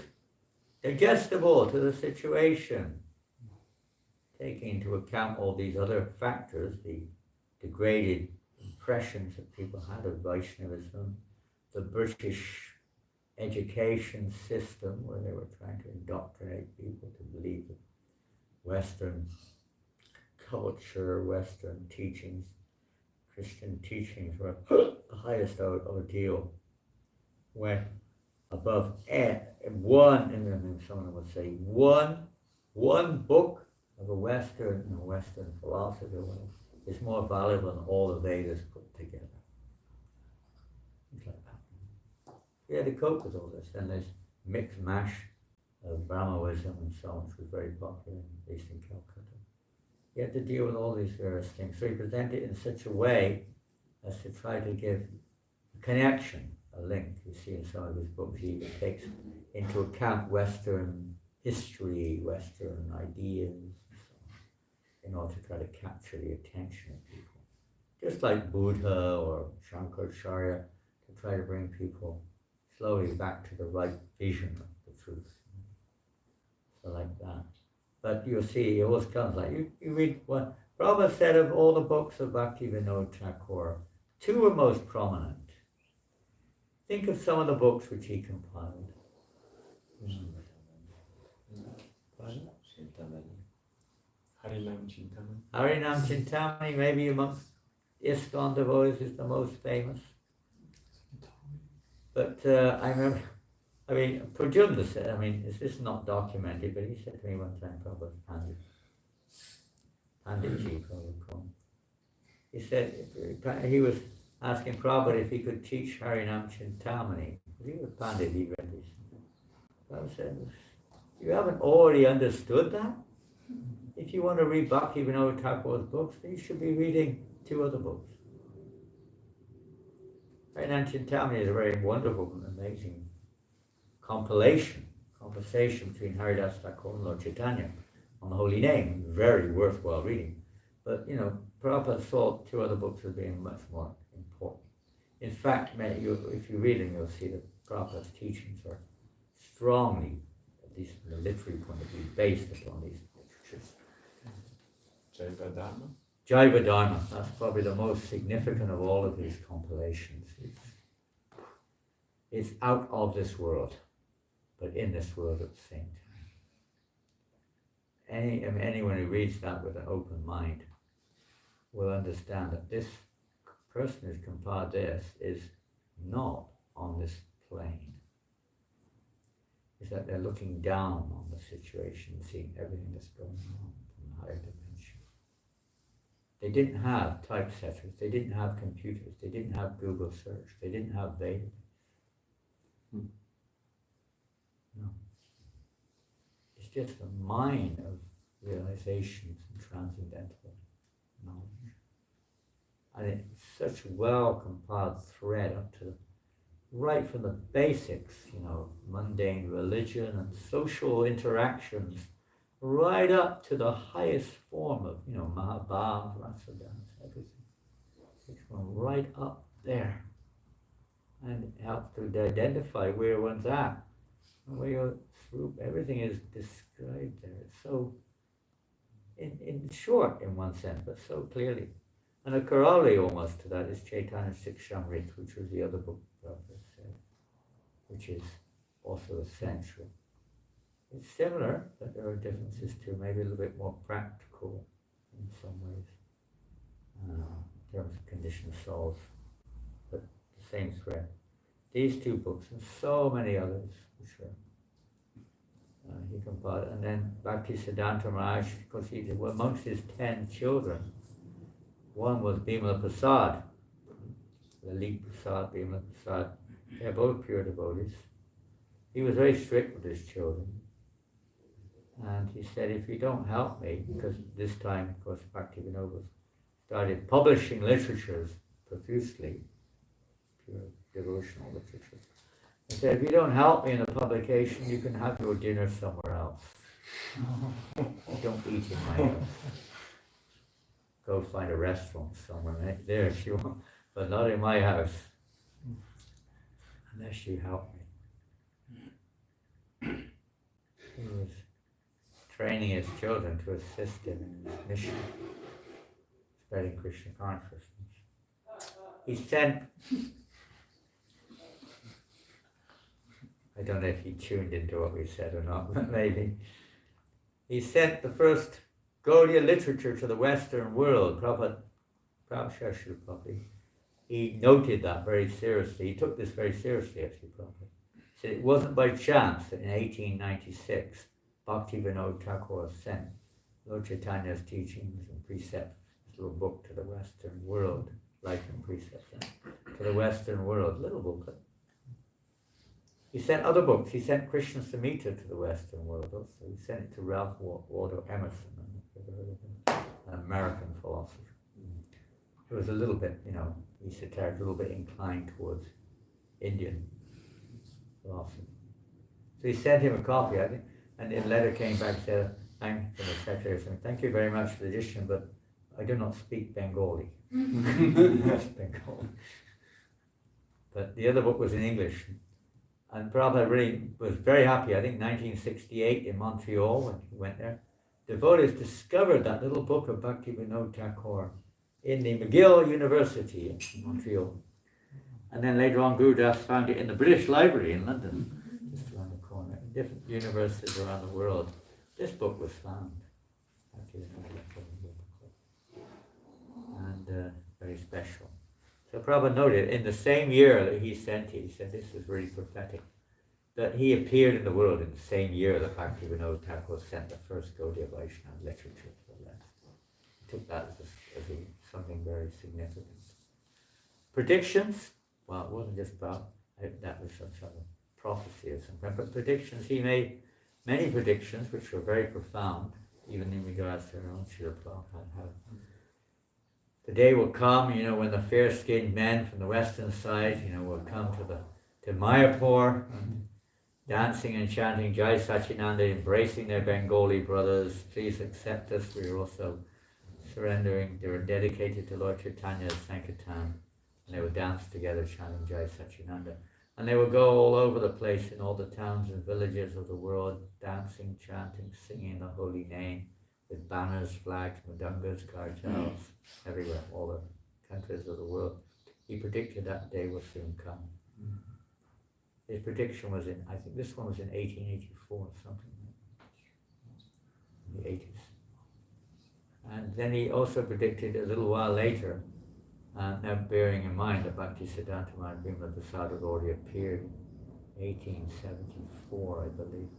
digestible to the situation, taking into account all these other factors, the degraded impressions that people had of Vaishnavism, the British education system where they were trying to indoctrinate people to believe that Western culture, Western teachings, Christian teachings were the highest ordeal. Went above one, and someone would say one book of a Western philosophy is more valuable than all the Vedas put together. Things like that. We had to cope with all this. Then there's mixed mash of Brahmawism and so on, which was very popular at least in Calcutta. You had to deal with all these various things. So he presented it in such a way as to try to give a connection, a link. You see in some of his books, he takes into account Western history, Western ideas, and so on, in order to try to capture the attention of people. Just like Buddha or Shankaracharya, to try to bring people slowly back to the right vision of the truth. So like that. But you'll see, it always comes like, you read one, Prabhupada said of all the books of Bhaktivinoda Thakura, two are most prominent. Think of some of the books which he compiled. Harinam Chintamani, maybe amongst ISKCON devotees, is the most famous. But I remember, Prajumna said, this is not documented, but he said to me one time, Prabhupada Panditji, Prabhupada, he said, he was asking Prabhupada if he could teach Harinam Chintamani. He was Pandit, he read this. Prabhupada said, you haven't already understood that? If you want to read Bhaktivinoda Thakura's books, then you should be reading two other books. Harinam Chintamani is a very wonderful and amazing conversation between Haridas Thakur and Lord Chaitanya on the holy name. Very worthwhile reading. But, Prabhupada thought two other books as being much more important. In fact, if you read them, you'll see that Prabhupada's teachings are strongly, at least from the literary point of view, based upon these literatures. Jaiva Dharma, that's probably the most significant of all of these compilations. It's out of this world, but in this world at the same time. Anyone who reads that with an open mind will understand that this person who's compiled this is not on this plane. Is that they're looking down on the situation, seeing everything that's going on from a higher dimension. They didn't have typesetters, they didn't have computers, they didn't have Google search, they didn't have Vedic. No. It's just a mine of realizations and transcendental knowledge. And it's such a well-compiled thread up to right from the basics, mundane religion and social interactions, right up to the highest form of, Mahabhav, Rasa dance, everything. It's going right up there. And it helps to identify where one's at. And where you're through, everything is described there. It's so, in short, in one sense, but so clearly. And a corollary almost to that is Chaitanya Sikshamrit, which was the other book Prabhupada said, which is also essential. It's similar, but there are differences too, maybe a little bit more practical in some ways, in terms of conditioned souls, but the same thread. These two books and so many others, which are he compiled, and then Bhaktisiddhanta Maharaj, of course, he did, amongst his 10 children, one was Bimala Prasad, Lalit Prasad, Bimala Prasad. They're both pure devotees. He was very strict with his children. And he said, if you don't help me, because this time, of course, Bhaktivinoda started publishing literatures profusely, pure devotional literature. He said, if you don't help me in the publication, you can have your dinner somewhere else. Don't eat in my house. Go find a restaurant somewhere there if you want, but not in my house, unless you help me. He was training his children to assist him in his mission, spreading Krishna consciousness. He sent, I don't know if he tuned into what we said or not, but maybe, he sent the first Gaudiya literature to the Western world. Prabhupada, he noted that very seriously. He took this very seriously, actually, Prabhupada. He said it wasn't by chance that in 1896, Bhaktivinoda Thakur sent Lord Chaitanya's teachings and precepts, his little book, to the Western world, Life and Precepts, to the Western world, little booklet. He sent other books. He sent Krishna Samhita to the Western world also. He sent it to Ralph Waldo Emerson, an American philosopher. It was a little bit, esoteric, a little bit inclined towards Indian philosophy. So he sent him a copy, I think, and the letter came back and said, thank the secretary saying, thank you very much for the edition, but I do not speak Bengali. Bengali. But the other book was in English. And Prabhupada really was very happy. I think 1968 in Montreal, when he went there, devotees discovered that little book of Bhaktivinoda Thakur in the McGill University in Montreal. And then later on, Gurudas found it in the British Library in London, just around the corner, in different universities around the world. This book was found. And very special. So Prabhupada noted, in the same year that he sent it, he said this was really prophetic, that he appeared in the world in the same year that Bhaktivinoda Thakur sent the first Gaudiya Vaishnava literature to the West. He took that as something very significant. Predictions? Well, it wasn't just about, that was some sort of prophecy or something, but predictions, he made many predictions which were very profound, even in regards to our own Srila Prabhupada. The day will come, when the fair-skinned men from the western side, will come to Mayapur, dancing and chanting Jai Sachinanda, embracing their Bengali brothers. Please accept us. We are also surrendering. They were dedicated to Lord Chaitanya's Sankirtan, and they would dance together chanting Jai Sachinanda. And they would go all over the place in all the towns and villages of the world, dancing, chanting, singing the holy name, with banners, flags, mridungas, kartals, everywhere, all the countries of the world. He predicted that day will soon come. His prediction was I think this one was in 1884 or something, in the 80s. And then he also predicted a little while later, now bearing in mind that Bhaktisiddhanta Maharaj Bhimla Prasad had already appeared in 1874, I believe.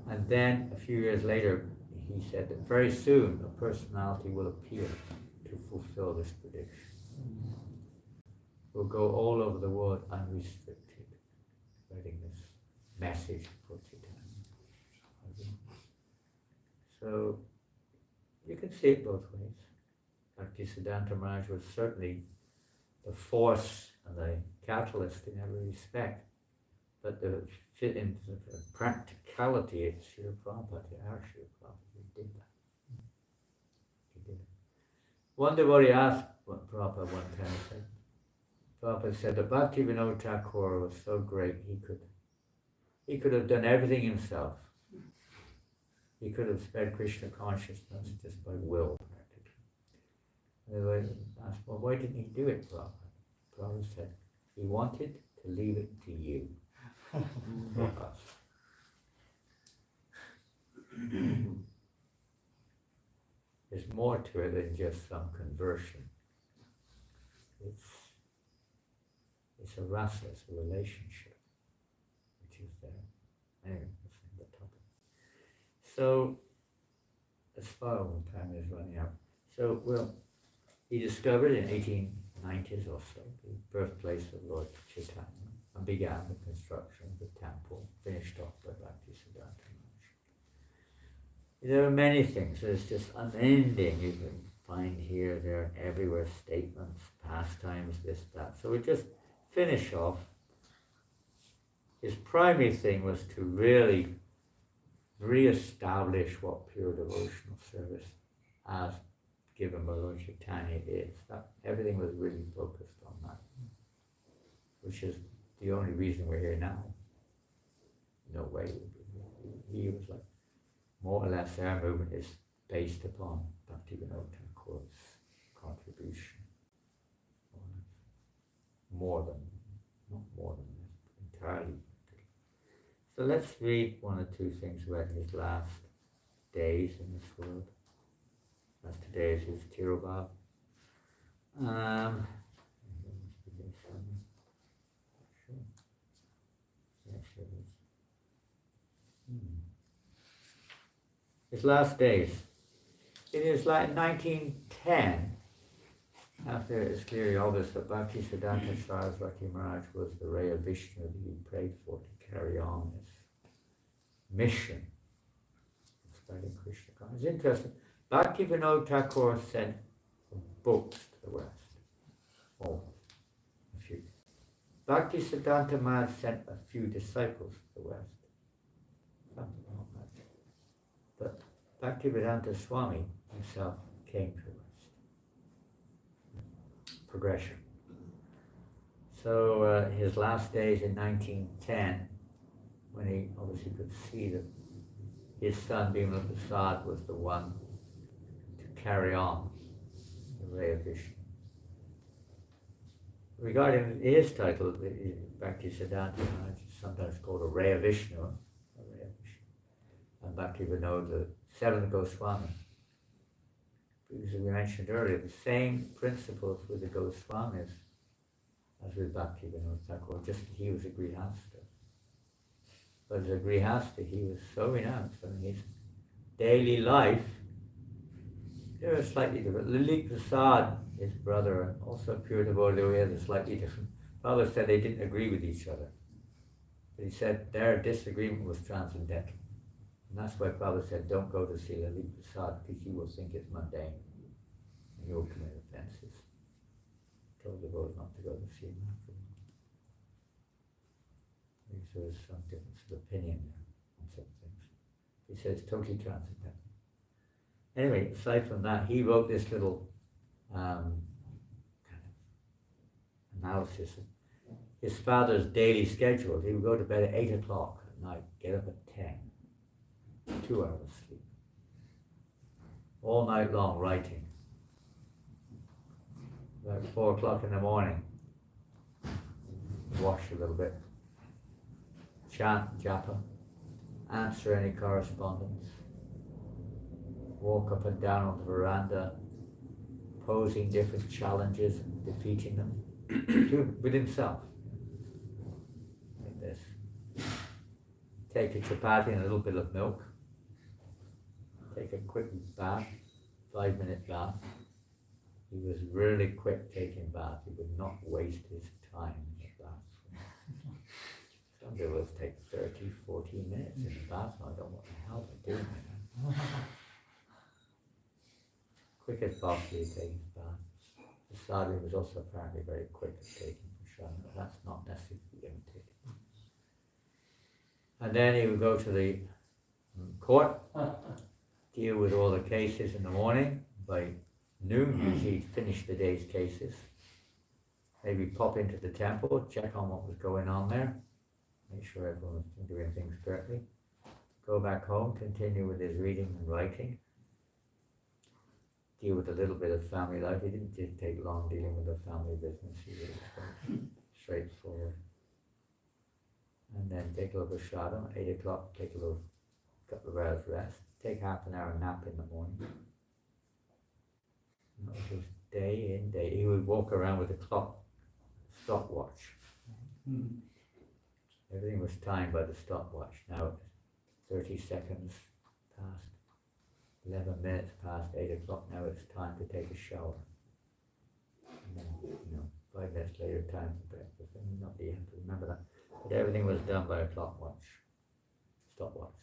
And then a few years later, he said that very soon a personality will appear to fulfill this prediction. Will go all over the world unrestricted, spreading this message for Chaitanya. So you can see it both ways. Bhaktisiddhanta Maharaj was certainly the force and the catalyst in every respect, but the fit in the practicality, it's Srila Prabhupada, our Srila Prabhupada, he did that. He did it. One devotee asked Prabhupada one time, Prabhupada said that Bhaktivinoda Thakur was so great, he could have done everything himself. He could have spread Krishna consciousness just by will, practically. And they asked, well, why didn't he do it, Prabhupada? Prabhupada said, he wanted to leave it to you. Not us. There's more to it than just some conversion. It's a rasa, it's a relationship, which is there. Anyway, that's the topic. So, as far as time is running out. So, he discovered in 1890s or so the birthplace of Lord Chaitanya and began the construction of the temple, finished off by Bhaktisiddhanta Maharaj. There are many things, there's just unending. You can find here, there, everywhere, statements, pastimes, this, that. So we just finish off. His primary thing was to really re-establish what pure devotional service as given by Lord Chaitanya is. That, everything was really focused on that, which is the only reason we're here now. No way. He was like, more or less our movement is based upon Bhaktivinoda Thakur's contribution. Not more than entirely. So let's read one or two things about his last days in this world. As today is Tirubhav. His last days. It is like 1910, after it's clearly obvious that Bhakti Siddhanta Saraswati Maharaj was the ray of Vishnu that he prayed for to carry on his mission of spreading Krishna consciousness. It's interesting. Bhaktivinoda Thakura sent books to the West. Oh, a few. Bhakti Siddhanta Maharaj sent a few disciples to the West. Something like that. But Bhaktivedanta Swami himself came to the West. Progression. So his last days in 1910, when he obviously could see that his son, Bhimala Prasad, was the one to carry on the ray of Vishnu. Regarding his title, Bhakti Siddhanta Maharaj is sometimes called a ray of Vishnu, and Bhaktivinoda, the seventh Goswami. Because as we mentioned earlier, the same principles with the Goswamis as with Bhaktivinoda Thakur, just that he was a Grihastha. But as a Grihastha, he was so renounced. I mean, his daily life, they were slightly different. Lalit Prasad, his brother, and also Pure Devotee, are slightly different. Prabhupada said they didn't agree with each other. But he said their disagreement was transcendental. And that's why Prabhupada said, don't go to see Lalit Prasad because you will think it's mundane and you'll commit offenses. He told the devotees not to go to see him afterwards. Because there was some difference of opinion there on some things. He said it's totally transcendental. Anyway, aside from that, he wrote this little kind of analysis of his father's daily schedule. He would go to bed at 8 o'clock at night, get up at 10. 2 hours sleep. All night long writing. About 4 o'clock in the morning, wash a little bit, chant japa, answer any correspondence, walk up and down on the veranda, posing different challenges, defeating them, with himself. Like this. Take a chapati and a little bit of milk. Take a quick bath, 5-minute bath. He was really quick taking bath. He would not waste his time in the bath. Some people take 30, 14 minutes in the bath. I don't know what the hell they're doing. Quick as possible taking his bath. The sadhu was also apparently very quick at taking prasad. That's not necessarily to be imitated. And then he would go to the court, deal with all the cases in the morning. By noon, usually he'd finish the day's cases. Maybe pop into the temple, check on what was going on there, make sure everyone was doing things correctly. Go back home, continue with his reading and writing. Deal with a little bit of family life. He didn't take long dealing with the family business. He was straightforward. And then take a little prashadam, 8 o'clock, take a little couple of hours rest, take half an hour nap in the morning. And that was his day in, day. He would walk around with a clock, stopwatch. Everything was timed by the stopwatch. Now it's 30 seconds past, 11 minutes past 8 o'clock. Now it's time to take a shower. And then, 5 minutes later, time for breakfast. And not the end, remember that. But everything was done by a clock watch. Stopwatch.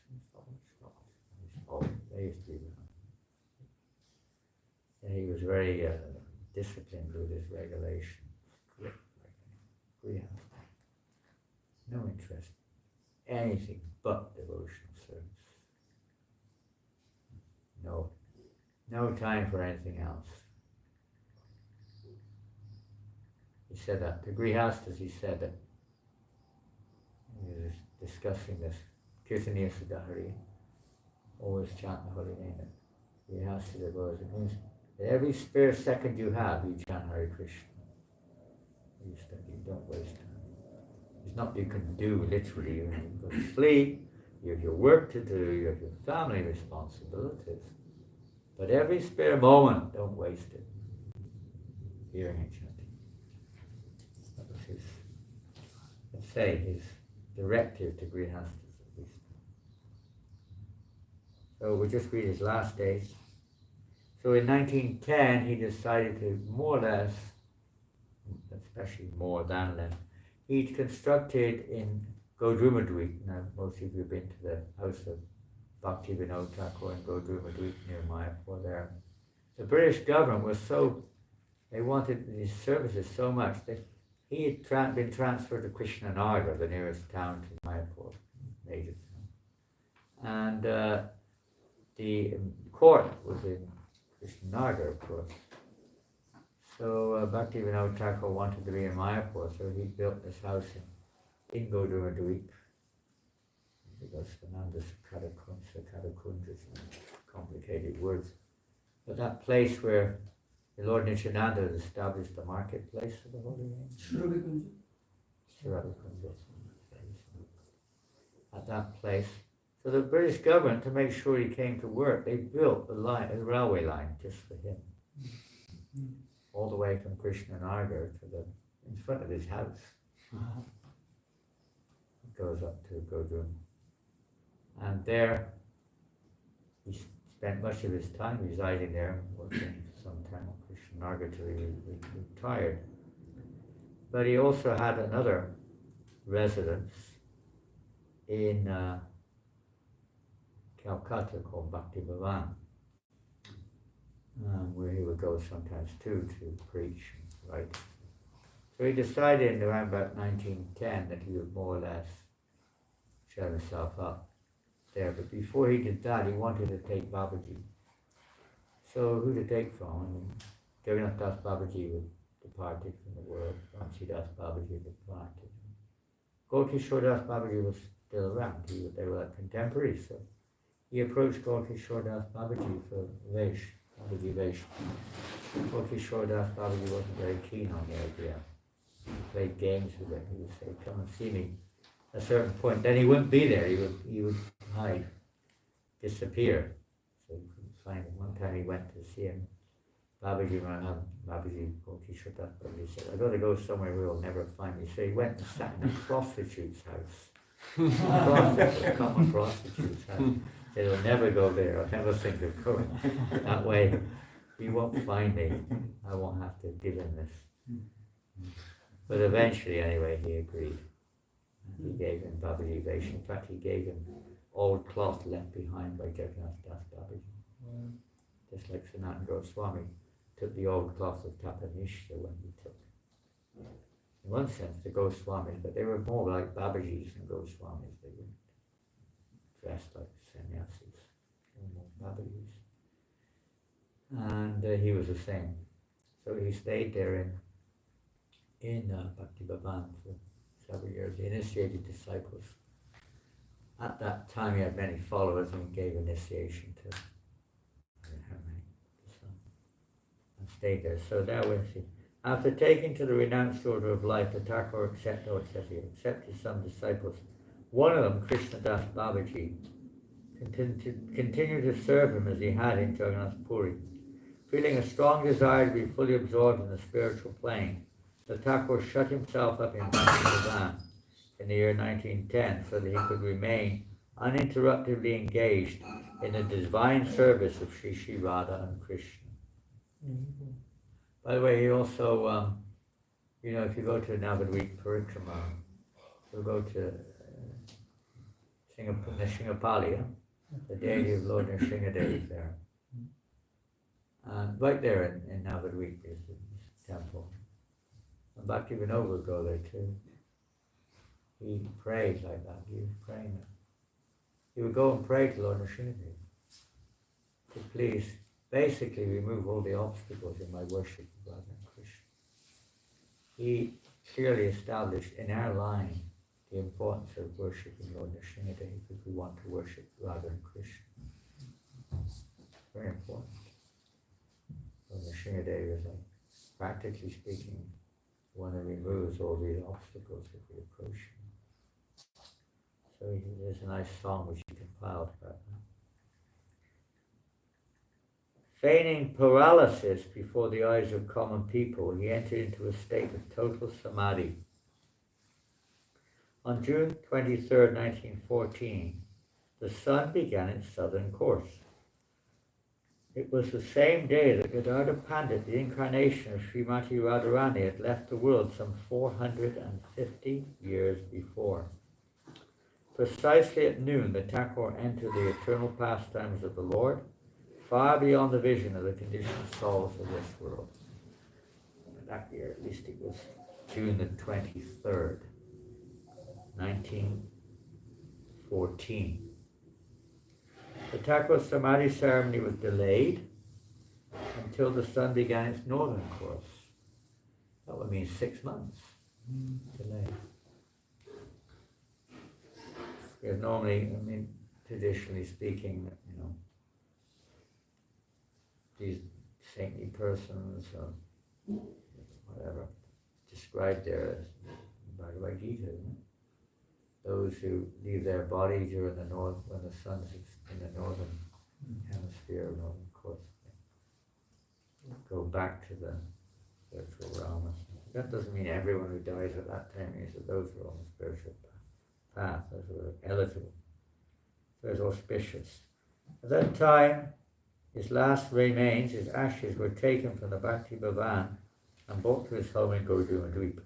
Oh, they used to be around. And he was very disciplined with his regulation. Strict regulation. No interest. Anything but devotional service. No time for anything else. He said that. The Grihasthas, he said that. He was discussing this. Kirtaniya Siddhahari. Always chant the holy name. Grihastha devotees. It means that every spare second you have, you chant Hare Krishna. You study, don't waste time. It's not you can do literally. You go to sleep, you have your work to do, you have your family responsibilities. But every spare moment, don't waste it. Hearing and chanting. That was his, let's say, his directive to Grihastas at least. So we'll just read his last days. So in 1910, he decided to more or less, especially more than less, he'd constructed in Godrumadweep. Now, most of you have been to the house of Bhaktivinoda Thakura in Godrumadweep near Mayapur there. The British government was so, they wanted these services so much that he had been transferred to Krishnanagar, the nearest town to Mayapur, native town. And the court was in Krishnanagar, of course. So Bhaktivinoda Thakur wanted to be in Mayapur, so he built this house in Godrumadweep. Because Fernandez Katakunjas, complicated words. But that place where the Lord Nityananda had established the marketplace of the Holy Name. Shirabikunjas. At that place. So the British government, to make sure he came to work, they built a railway line just for him. All the way from Krishnanagar to in front of his house. It goes up to Godrum. And there, he spent much of his time residing there, working for some time in Krishnanagar till he retired. But he also had another residence in Calcutta called Bhaktivinoda, where he would go sometimes too to preach and write. So he decided in around about 1910 that he would more or less shut himself up there. But before he did that, he wanted to take Babaji. So who to take from? I mean, Jagannath Das Babaji was departed from the world. Ramsi Das Babaji departed. Gaur-Kishore Das Babaji was still around. They were like contemporaries. So he approached Gaur-Kishore Das Babaji for Vesh, Babaji Vesh. Gaur-Kishore Das Babaji wasn't very keen on the idea. He played games with it. He would say, "Come and see me." At a certain point, then he wouldn't be there. He would hide, disappear. So you couldn't find him. One time he went to see him. Babaji Gaur-Kishore Das Babaji said, "I've got to go somewhere where you'll never find me." So he went and sat in a prostitute's house. A common prostitute's house. Said, "He'll never go there. I'll never think of going. That way, he won't find me. I won't have to give him this." But eventually, anyway, he agreed. He gave him Babaji Vesh. In fact, he gave him old cloth left behind by Jagannath Das Babaji. Just like Sanatana Goswami took the old cloth of Tapanishta when he took. In one sense, the Goswamis, but they were more like Babajis than Goswamis. They were dressed like sannyasis, they were more Babajis. And he was the same. So he stayed there in Bhaktivinoda for several years. He initiated disciples. At that time he had many followers and gave initiation to how many, and stayed there. So there was he. After taking to the renounced order of life, the Thakur accepted some disciples. One of them, Krishna Das Babaji, continued to serve him as he had in Jagannath Puri. Feeling a strong desire to be fully absorbed in the spiritual plane, the Thakur shut himself up in Bhaktivinoda in the year 1910 so that he could remain uninterruptedly engaged in the divine service of Shri Radha and Krishna. By the way, he also, if you go to Navadvip Parikrama, you'll go to Nrsingapalia, the deity of Lord Nrsingadev there. And right there in Navadvip is the temple. And Bhaktivinoda would go there too. He prayed like that. He was praying. He would go and pray to Lord Nrsingadev to please basically remove all the obstacles in my worship of Radha and Krishna. He clearly established in our line the importance of worshipping Lord Nrsingadev if we want to worship Radha and Krishna. Very important. Lord Nrsingadev is, like, practically speaking, one that removes all the obstacles if we approach him. So there's a nice song which he compiled about that. Feigning paralysis before the eyes of common people, he entered into a state of total samadhi. On June 23, 1914, the sun began its southern course. It was the same day that Gadadhar Pandit, the incarnation of Srimati Radharani, had left the world some 450 years before. Precisely at noon, the Thakur entered the eternal pastimes of the Lord, far beyond the vision of the conditioned souls of this world. That year, at least it was June the 23rd, 1914. The Thakur's Samadhi ceremony was delayed until the sun began its northern course. That would mean 6 months delay. Because normally, traditionally speaking, these saintly persons or whatever described there as Bhagavad Gita, isn't it? Those who leave their body during the north when the sun's in the northern hemisphere, northern course, go back to the spiritual realm. That doesn't mean everyone who dies at that time means that those who are on the spiritual path, those who are eligible, those auspicious. At that time, his last remains, his ashes, were taken from the Bhakti Bhavan and brought to his home in Gurdwara.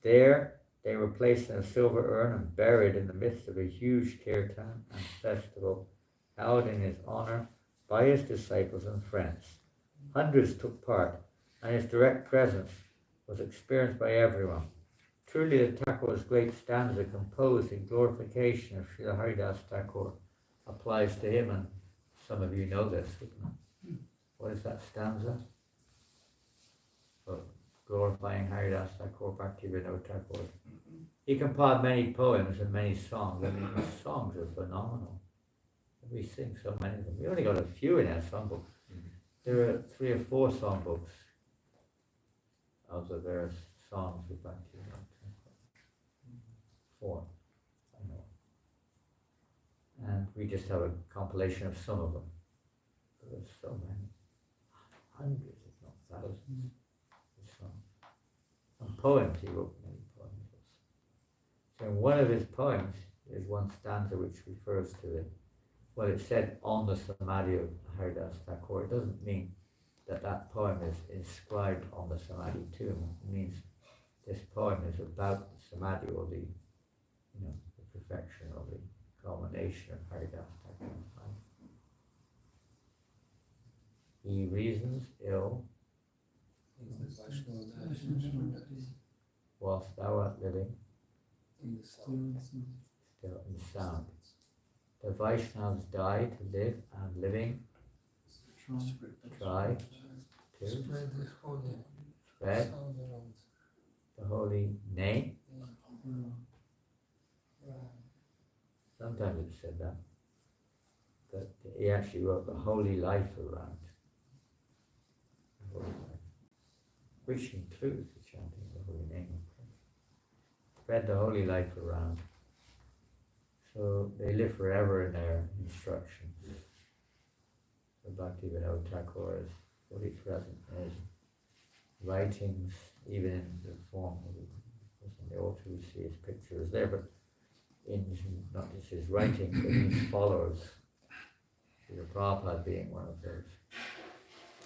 There, they were placed in a silver urn and buried in the midst of a huge kirtan and festival held in his honor by his disciples and friends. Hundreds took part, and his direct presence was experienced by everyone. Truly, the Thakur's great stanza, composed in glorification of Srila Haridas Thakur, applies to him, and some of you know this, wouldn't it? What is that stanza? Glorifying Haridas Thakur, Bhaktivinoda Thakur. He compiled many poems and many songs. His songs are phenomenal. We sing so many of them. We only got a few in our songbook. There are 3 or 4 songbooks of the various songs of Bhaktivinoda Thakur. 4, I know. And we just have a compilation of some of them. But there's so many. Hundreds, if not thousands. And poems, he wrote many poems. So in one of his poems, there's one stanza which refers to it's said on the Samadhi of Haridas Thakur. It doesn't mean that poem is inscribed on the Samadhi tomb. It means this poem is about the Samadhi, or the perfection, or the culmination of Haridas Thakur. He reasons ill whilst thou art living, still in sound. The Vaishnavas die to live, and living try to spread the holy name. Sometimes it's said that, but he actually wrote the holy life around. Which includes the chanting of the holy name of Christ. Spread the holy life around. So they live forever in their instructions. So Bhaktivinoda Thakur is fully present in his writings, even in the form of the altar. We see his pictures there, but in not just his writings, but his followers. Srila Prabhupada being one of those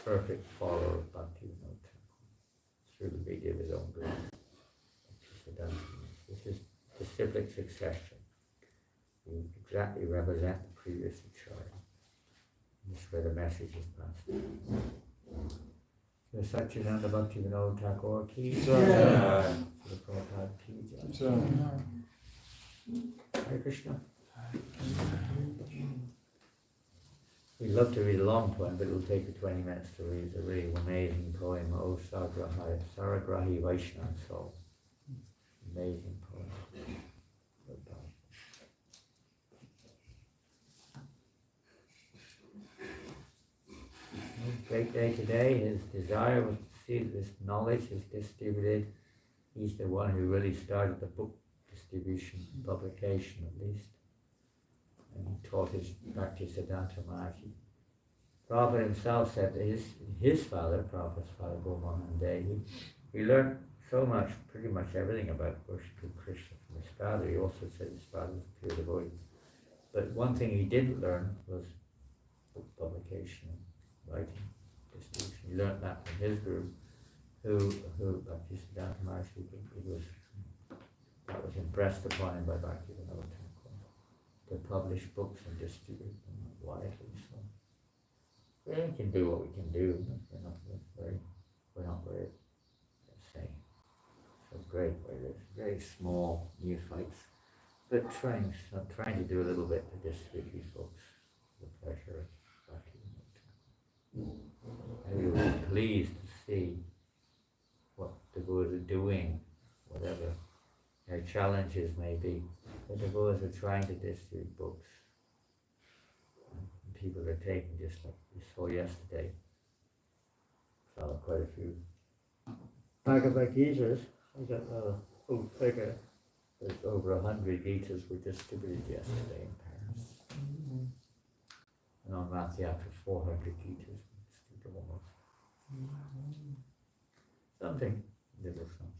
perfect followers of Bhaktivinoda Thakur, through the media of his own guru. This is disciplic succession. You exactly represent the previous acharya. This is where the message is passed. The Satchidananda Bhaktivinoda Thakur ki jai. The Prabhupada ki jai. Hare Krishna. We'd love to read a long poem, but it will take you 20 minutes to read. It's a really amazing poem. O Saragrahi Vaishnava soul. Amazing poem. Great day today. His desire was to see that this knowledge is distributed. He's the one who really started the book distribution, publication at least. And he taught his Bhakti Siddhanta Maharaj. Prabhupada himself said that his father, Prabhupada's father, Gomananda, he learned so much, pretty much everything about worshiping Krishna from his father. He also said his father was a pure devotee. But one thing he didn't learn was book publication, writing, distribution. He learned that from his guru, who Bhaktivinoda Maharaj, that was impressed upon him by Bhaktivinoda to publish books and distribute them widely. So we can do what we can do. We're not very, let's say, so great. We're very small neophytes, but trying to do a little bit to distribute these books for the pleasure of Bhaktivinoda. And we were pleased to see what the Gurus are doing, whatever their challenges may be. The devotees are trying to distribute books. And people are taking, just like we saw yesterday, saw quite a few Bhagavad Gitas. I got a whole figure. There's over 100 Gitas were distributed yesterday in Paris. And on Rath Yatra, 400 Gitas were distributed almost. Something, little something.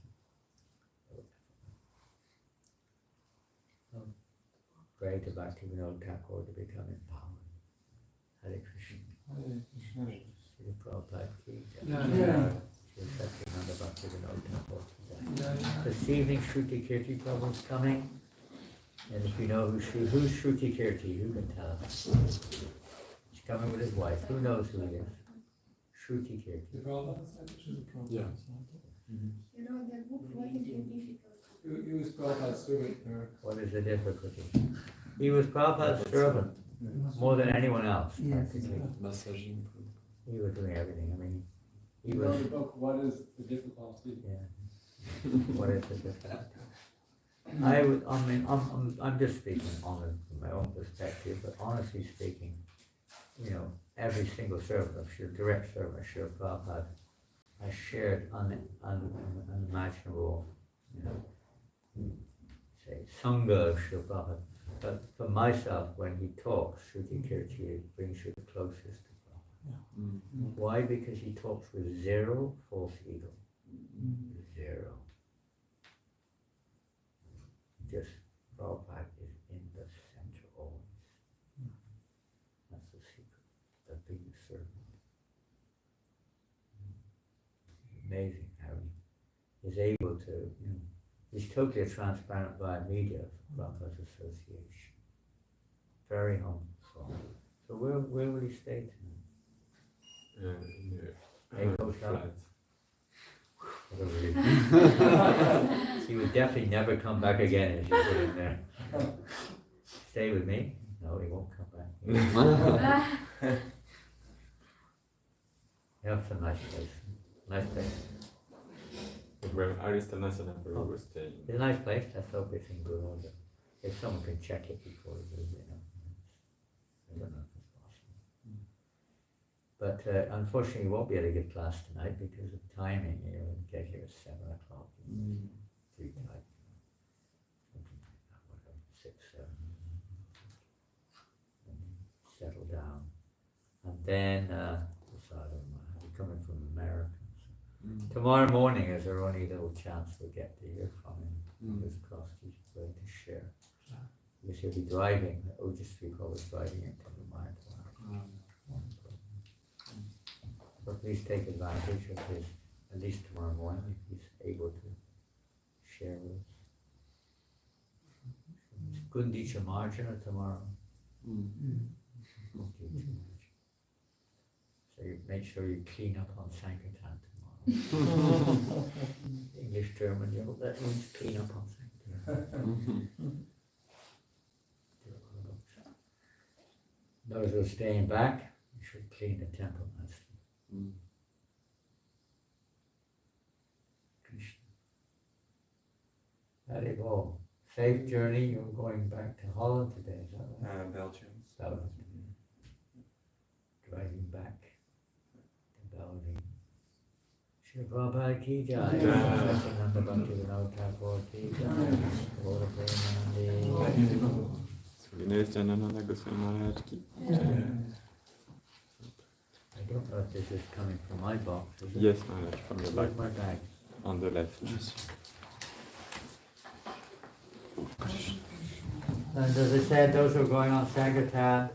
Pray to Bhaktivinoda Thakur to become empowered. Hare Krishna. Hare Krishna. Srila Prabhupada ki jai. Yeah. Srila Satyananda Bhaktivinoda Thakur ki jai. This evening Shruti Kirti Prabhu is coming. And if you know who's Shruti Kirti, who can tell us? He's coming with his wife. Who knows who he is? Shruti Kirti. The Prabhupada said, Yeah. You know the book, what is your difficult? he was Prabhupada's servant for What is the difficulty? He was Prabhupada's servant more than anyone else. Yes. Practically. Massaging. He was doing everything. I mean, he you was. wrote the book, What is the Difficulty? Yeah. What is the difficulty? I'm just speaking from my own perspective, but honestly speaking, you know, every single servant of Srila, direct servant of Srila Prabhupada has shared unimaginable, you know, say, Sangha of Srila Prabhupada. But for myself, when he talks, Shruti Kirti brings you the closest to Prabhupada. Why? Because he talks with zero false ego. Zero. Just Prabhupada is in the center always. That's the secret of being a servant. Amazing how he is able to, you know, he's totally transparent via media for Prabhupada's association. Very humble soul. So where will he stay tonight? Hey, hotel. Whatever it is. He would definitely never come back again if you put him there. Stay with me? No, he won't come back. Yeah, it's a nice place. Nice place. Where Aristana Sanapura was staying. It's a nice place. Let's hope it's in good order. If someone can check it before we move, you know. I don't know if it's possible. But unfortunately, we won't be able to give class tonight because of timing. You know, we'll get here at 7 o'clock. Three times. Something like that, whatever, 6, 7. And settle down. And then, decide on I'll be coming from America. So. Tomorrow morning is our only little chance we'll get to hear from him. Fingers crossed he's going to share. Because he'll be driving. Ojasvi was driving into the mind. So please take advantage of his, at least tomorrow morning, if he's able to share with us. Gundicha Marjana tomorrow. So you make sure you clean up on Sankirtan tomorrow. English, German, you know, that means clean up on Sankirtan. Those who are staying back, you should clean the temple nicely. Krishna. Hare Krishna. Safe journey. You're going back to Holland today, is that right? Belgium. Belgium. Driving back to Belgium. Shri Prabhupada ki jai. Satyananda Bhaktivinoda Thakur ki jai. Radha Parisisvara Mandir. Janananda Goswami Maharaj ki. I don't know if this is coming from my box, is it? Yes, Maharaj, from the back, Where's my bag? on the left. And as I said, those who are going on Sankirtan